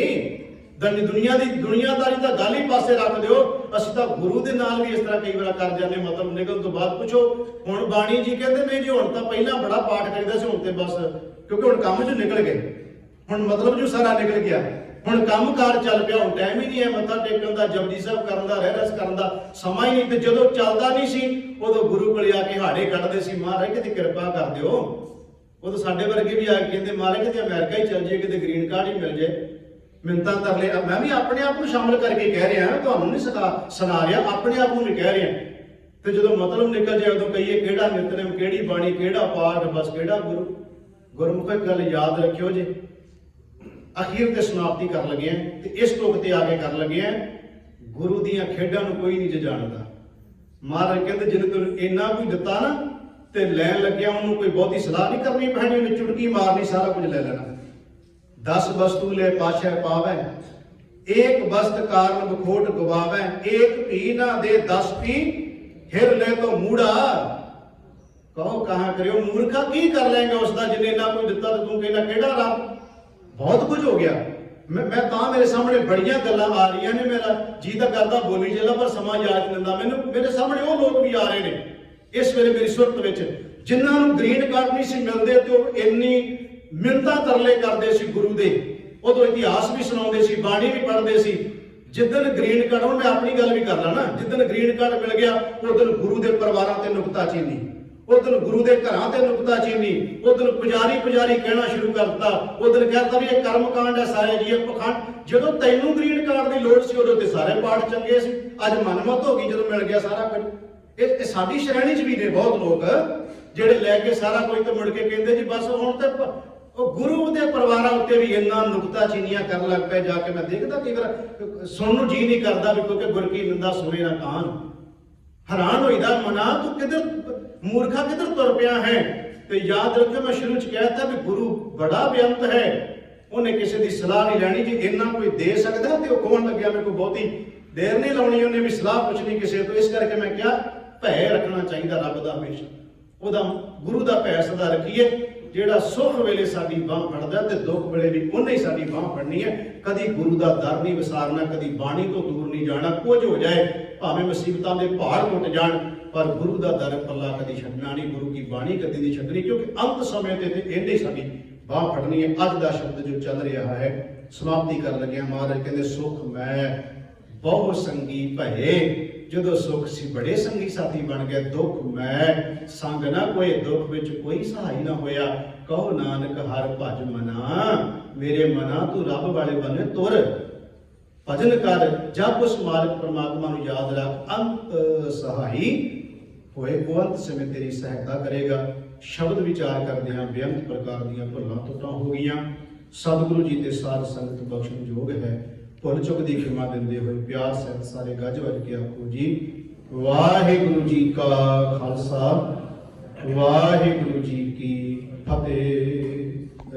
ਦੁਨੀਆਦਾਰੀ ਤਾਂ ਗੱਲ ਹੀ ਪਾਸੇ ਰੱਖ ਦਿਓ। ਅਸੀਂ ਤਾਂ ਗੁਰੂ ਦੇ ਨਾਲ ਵੀ ਇਸ ਤਰ੍ਹਾਂ ਕਈ ਵਾਰ ਕਰ ਜਾਂਦੇ, ਮਤਲਬ ਨਿਕਲਣ ਤੋਂ ਬਾਅਦ ਪੁੱਛੋ ਹੁਣ ਬਾਣੀ ਜੀ ਕਹਿੰਦੇ ਨਹੀਂ ਜੀ ਹੁਣ ਤਾਂ ਪਹਿਲਾਂ ਬੜਾ ਪਾਠ ਕਰੀਦਾ ਸੀ, ਹੁਣ ਤੇ ਬਸ ਕਿਉਂਕਿ ਹੁਣ ਕੰਮ 'ਚੋਂ ਨਿਕਲ ਗਏ, ਹੁਣ ਮਤਲਬ ਜੋ ਸਾਰਾ ਨਿਕਲ ਗਿਆ, ਹੁਣ ਕੰਮ ਕਾਰ ਚੱਲ ਪਿਆ, ਹੁਣ ਟਾਈਮ ਹੀ ਨਹੀਂ ਹੈ ਮੱਥਾ ਟੇਕਣ ਦਾ, ਜਪਜੀ ਸਾਹਿਬ ਕਰਨ ਦਾ, ਰਹਿਰਾਸ ਕਰਨ ਦਾ ਸਮਾਂ ਹੀ ਨਹੀਂ। ਤੇ ਜਦੋਂ ਚੱਲਦਾ ਨਹੀਂ ਸੀ ਉਦੋਂ ਗੁਰੂ ਕੋਲ ਆ ਕੇ ਹਾੜੇ ਕੱਢਦੇ ਸੀ, ਮਹਾਰਾਜ ਕਿਤੇ ਕਿਰਪਾ ਕਰ ਦਿਓ। ਉਹ ਤਾਂ ਸਾਡੇ ਵਰਗੇ ਵੀ ਆ ਕੇ ਕਹਿੰਦੇ ਮਹਾਰਾਜ ਕਿਤੇ ਅਮਰੀਕਾ ਹੀ ਚੱਲ ਜਾਈਏ, ਕਿਤੇ ਗ੍ਰੀਨ ਕਾਰਡ ਹੀ ਮਿਲ ਜਾਏ, ਮਿੰਨਤਾਂ ਤਰਲੇ। ਮੈਂ ਵੀ ਆਪਣੇ ਆਪ ਨੂੰ ਸ਼ਾਮਲ ਕਰਕੇ ਕਹਿ ਰਿਹਾ, ਤੁਹਾਨੂੰ ਨਹੀਂ ਸੁਣਾ ਰਿਹਾ, ਆਪਣੇ ਆਪ ਨੂੰ ਵੀ ਕਹਿ ਰਿਹਾ। ਤੇ ਜਦੋਂ ਮਤਲਬ ਨਿਕਲ ਜਾਏ ਉਦੋਂ ਕਹੀਏ ਕਿਹੜਾ ਨਿਤਨੇਮ, ਕਿਹੜੀ ਬਾਣੀ, ਕਿਹੜਾ ਪਾਠ, ਬਸ ਕਿਹੜਾ ਗੁਰੂ। ਗੁਰਮੁਖ ਗੱਲ ਯਾਦ ਰੱਖਿਓ ਜੀ। ਅਖੀਰ ਤੇ ਸਮਾਪਤੀ ਕਰ ਲੱਗੇ ਆ ਤੇ ਇਸ ਟੋਕ ਤੇ ਆ ਕੇ ਕਰ ਲੱਗੇ ਆ, ਗੁਰੂ ਦੀਆਂ ਖੇਡਾਂ ਨੂੰ ਕੋਈ ਨਹੀਂ ਜਾਣਦਾ। ਮਹਾਰਾਜ ਕਹਿੰਦੇ ਜਿਹਨੇ ਤੈਨੂੰ ਇੰਨਾ ਕੋਈ ਦਿੱਤਾ ਨਾ ਤੇ ਲੈਣ ਲੱਗਿਆ ਉਹਨੂੰ ਕੋਈ ਬਹੁਤੀ ਸਲਾਹ ਨਹੀਂ ਕਰਨੀ ਪੈਣੀ, ਉਹਨੇ ਚੁਟਕੀ ਮਾਰਨੀ ਸਾਰਾ ਕੁਝ ਲੈ ਲੈਣਾ। 10 ਵਸਤੂ ਲੈ ਪਾਸ਼ਾ ਪਾਵੈ, ਏਕ ਵਸਤ ਕਾਰਨ ਬਖੋਟ ਗਵਾਵੈ, ਏਕ ਭੀ ਨਾ ਦੇ 10 ਪੀ ਹਿਰ ਲੈ ਤੋ ਮੂੜਾ। ਕਹੋ ਕਹਾਂ ਕਰਿਓ ਮੂਰਖਾ, ਕੀ ਕਰ ਲੈਂਗਾ ਉਸਦਾ ਜਿਹਨੇ ਇੰਨਾ ਕੋਈ ਦਿੱਤਾ ਤੇ ਤੂੰ ਕਹਿੰਦਾ ਕਿਹੜਾ ਰੱਬ। ਬਹੁਤ ਕੁਝ ਹੋ ਗਿਆ। ਮੈਂ ਤਾਂ ਮੇਰੇ ਸਾਹਮਣੇ ਬੜੀਆਂ ਗੱਲਾਂ ਆ ਰਹੀਆਂ ਨੇ, ਮੇਰਾ ਜੀ ਤਾਂ ਕਰਦਾ ਬੋਲੀ ਚੱਲਾਂ ਪਰ ਸਮਾਂ ਯਾਦ ਦਿੰਦਾ ਮੈਨੂੰ। ਮੇਰੇ ਸਾਹਮਣੇ ਉਹ ਲੋਕ ਵੀ ਆ ਰਹੇ ਨੇ ਇਸ ਵੇਲੇ ਮੇਰੀ ਸੁਰਤ ਵਿੱਚ, ਜਿਨ੍ਹਾਂ ਨੂੰ ਗ੍ਰੀਨ ਕਾਰਡ ਨਹੀਂ ਸੀ ਮਿਲਦੇ ਤੇ ਉਹ ਇੰਨੀ ਮਿੰਨਤਾਂ ਤਰਲੇ ਕਰਦੇ ਸੀ ਗੁਰੂ ਦੇ। ਉਦੋਂ ਇਤਿਹਾਸ ਵੀ ਸੁਣਾਉਂਦੇ ਸੀ, ਬਾਣੀ ਵੀ ਪੜ੍ਹਦੇ ਸੀ। ਜਿੱਦਣ ਗ੍ਰੀਨ ਕਾਰਡ, ਹੁਣ ਮੈਂ ਆਪਣੀ ਗੱਲ ਵੀ ਕਰ ਲਾਂ ਨਾ, ਜਿੱਦਣ ਗ੍ਰੀਨ ਕਾਰਡ ਮਿਲ ਗਿਆ ਉਦੋਂ ਗੁਰੂ ਦੇ ਪਰਿਵਾਰਾਂ ਤੇ ਨੁਕਤਾਚੀਨੀ, ਉਦੋਂ ਗੁਰੂ ਦੇ ਘਰਾਂ ਤੇ ਨੁਕਤਾਚੀਨੀ, ਉਦੋਂ ਪੁਜਾਰੀ ਕਹਿਣਾ ਸ਼ੁਰੂ ਕਰਤਾ, ਉਦੋਂ ਕਹਿਤਾ ਵੀ ਇਹ ਕਰਮਕਾਂਡ ਹੈ ਸਾਰੇ ਜੀ, ਇਹ ਪਖੰਡ। ਜਦੋਂ ਤੈਨੂੰ ਗ੍ਰੀਨ ਕਾਰਡ ਦੀ ਲੋੜ ਸੀ ਉਦੋਂ ਤੇ ਸਾਰੇ ਪਾਠ ਚੰਗੇ ਸੀ, ਅੱਜ ਮਨਮਤ ਹੋ ਗਈ ਜਦੋਂ ਮਿਲ ਗਿਆ ਸਾਰਾ ਕੁਝ। ਇਹ ਸਾਡੀ ਸ਼੍ਰੇਣੀ 'ਚ ਵੀ ਨੇ ਬਹੁਤ ਲੋਕ ਜਿਹੜੇ ਲੈ ਕੇ ਸਾਰਾ ਕੁਝ ਤੇ ਮੁੜ ਕੇ ਕਹਿੰਦੇ ਜੀ ਬਸ ਹੁਣ ਤੇ ਉਹ ਗੁਰੂ ਦੇ ਪਰਿਵਾਰਾਂ ਉੱਤੇ ਵੀ ਇੰਨਾ ਨੁਕਤਾਚੀਨੀਆਂ ਕਰਨ ਲੱਗ ਪਏ। ਜਾ ਕੇ ਮੈਂ ਦੇਖਦਾ ਕਈ ਵਾਰ ਸੁਣਨ ਨੂੰ ਜੀ ਨਹੀਂ ਕਰਦਾ ਵੀ, ਕਿਉਂਕਿ ਗੁਰ ਕੀ ਨਿੰਦਾ ਸੁਣੇ ਨਾ ਕਾਨ। ਹੈਰਾਨ ਹੋਈਦਾ ਮਨਾ, ਤੂੰ ਕਿੱਧਰ ਮੂਰਖਾ ਕਿੱਧਰ ਤੁਰ ਪਿਆ ਹੈ। ਤੇ ਯਾਦ ਰੱਖਿਓ ਮੈਂ ਸ਼ੁਰੂ 'ਚ ਕਹਿਤਾ ਵੀ ਗੁਰੂ ਬੜਾ ਬੇਅੰਤ ਹੈ, ਉਹਨੇ ਕਿਸੇ ਦੀ ਸਲਾਹ ਨਹੀਂ ਲੈਣੀ। ਜੇ ਇੰਨਾ ਕੋਈ ਦੇ ਸਕਦਾ ਤੇ ਉਹ ਕੌਣ ਲੱਗਿਆ, ਮੇਰੇ ਕੋਲ ਬਹੁਤੀ ਦੇਰ ਨਹੀਂ ਲਾਉਣੀ, ਉਹਨੇ ਵੀ ਸਲਾਹ ਪੁੱਛਣੀ ਕਿਸੇ ਤੋਂ। ਇਸ ਕਰਕੇ ਮੈਂ ਕਿਹਾ ਭੈ ਰੱਖਣਾ ਚਾਹੀਦਾ ਰੱਬ ਦਾ ਹਮੇਸ਼ਾ, ਉਹਦਾ ਗੁਰੂ ਦਾ ਭੈ ਸਦਾ ਰੱਖੀਏ। ਜਿਹੜਾ ਸੁੱਖ ਵੇਲੇ ਸਾਡੀ ਬਾਂਹ ਫੜਦਾ ਤੇ ਦੁੱਖ ਵੇਲੇ ਵੀ ਉਹਨੇ ਹੀ ਸਾਡੀ ਬਾਂਹ ਫੜਨੀ ਹੈ। ਕਦੀ ਗੁਰੂ ਦਾ ਦਰ ਨਹੀਂ ਵਿਸਾਰਨਾ, ਕਦੀ ਬਾਣੀ ਤੋਂ ਦੂਰ ਨਹੀਂ ਜਾਣਾ। ਕੁਝ ਹੋ ਜਾਏ ਭਾਵੇਂ ਮੁਸੀਬਤਾਂ ਦੇ ਪਹਾੜ ਟੁੱਟ ਜਾਣ, ਪਰ ਗੁਰੂ ਦਾ ਦਰ ਪੱਲਾ ਕਦੀ ਛੱਡਣਾ ਨਹੀਂ, ਗੁਰੂ ਕੀ ਬਾਣੀ ਕਦੀ ਨਹੀਂ ਛੱਡਣੀ, ਕਿਉਂਕਿ ਅੰਤ ਸਮੇਂ ਤੇ ਇਹਨੇ ਸਾਡੀ ਬਾਂਹ ਫੜਨੀ ਹੈ। ਅੱਜ ਦਾ ਸ਼ਬਦ ਜੋ ਚੱਲ ਰਿਹਾ ਹੈ, ਸਮਾਪਤੀ ਕਰਨ ਲੱਗਿਆ ਮਹਾਰਾਜ ਕਹਿੰਦੇ ਸੁਖ ਮੈਂ ਬਹੁ ਸੰਗੀ ਭਏ। ਜਦੋਂ ਸੁਖ ਸੀ ਬੜੇ ਸੰਗੀ ਸਾਥੀ ਬਣ ਗਏ, ਦੁੱਖ ਮੈਂ ਸੰਗ ਨਾ ਕੋਈ, ਦੁੱਖ ਵਿੱਚ ਕੋਈ ਸਹਾਈ ਨਾ ਹੋਇਆ। ਕਹੋ ਨਾਨਕ ਹਰ ਭਜ ਮਨਾ, ਮੇਰੇ ਮਨਾ ਤੂੰ ਰੱਬ ਵਾਲੇ ਬੰਨੇ ਤੁਰ। ਭਜਨ ਕਰ, ਜਪ ਉਸ ਮਾਲਕ ਪਰਮਾਤਮਾ ਨੂੰ ਯਾਦ ਰੱਖ, ਅੰਤ ਸਹਾਈ ਹੋਏ ਕੋ ਅੰਤ ਸਮੇਂ ਤੇਰੀ ਸਹਾਇਤਾ ਕਰੇਗਾ। ਸ਼ਬਦ ਵਿਚਾਰ ਕਰਦੇ ਹਾਂ, ਬੇਅੰਤ ਪ੍ਰਕਾਰ ਦੀਆਂ ਭੁੱਲਾਂ ਟੁੱਟਾਂ ਹੋ ਗਈਆਂ। ਸਤਿਗੁਰੂ ਜੀ ਤੇ ਸਾਧ ਸੰਗਤ ਬਖਸ਼ਣ ਯੋਗ ਹੈ। ਭੁੱਲ ਚੁੱਕ ਦੀ ਖਿਮਾ ਦਿੰਦੇ ਹੋਏ ਪਿਆਰ ਸਹਿਤ ਸਾਰੇ ਗੱਜ ਵੱਜ ਕੇ ਆਖੋ ਜੀ ਵਾਹਿਗੁਰੂ ਜੀ ਕਾ ਖਾਲਸਾ, ਵਾਹਿਗੁਰੂ ਜੀ ਕੀ ਫਤਿਹ।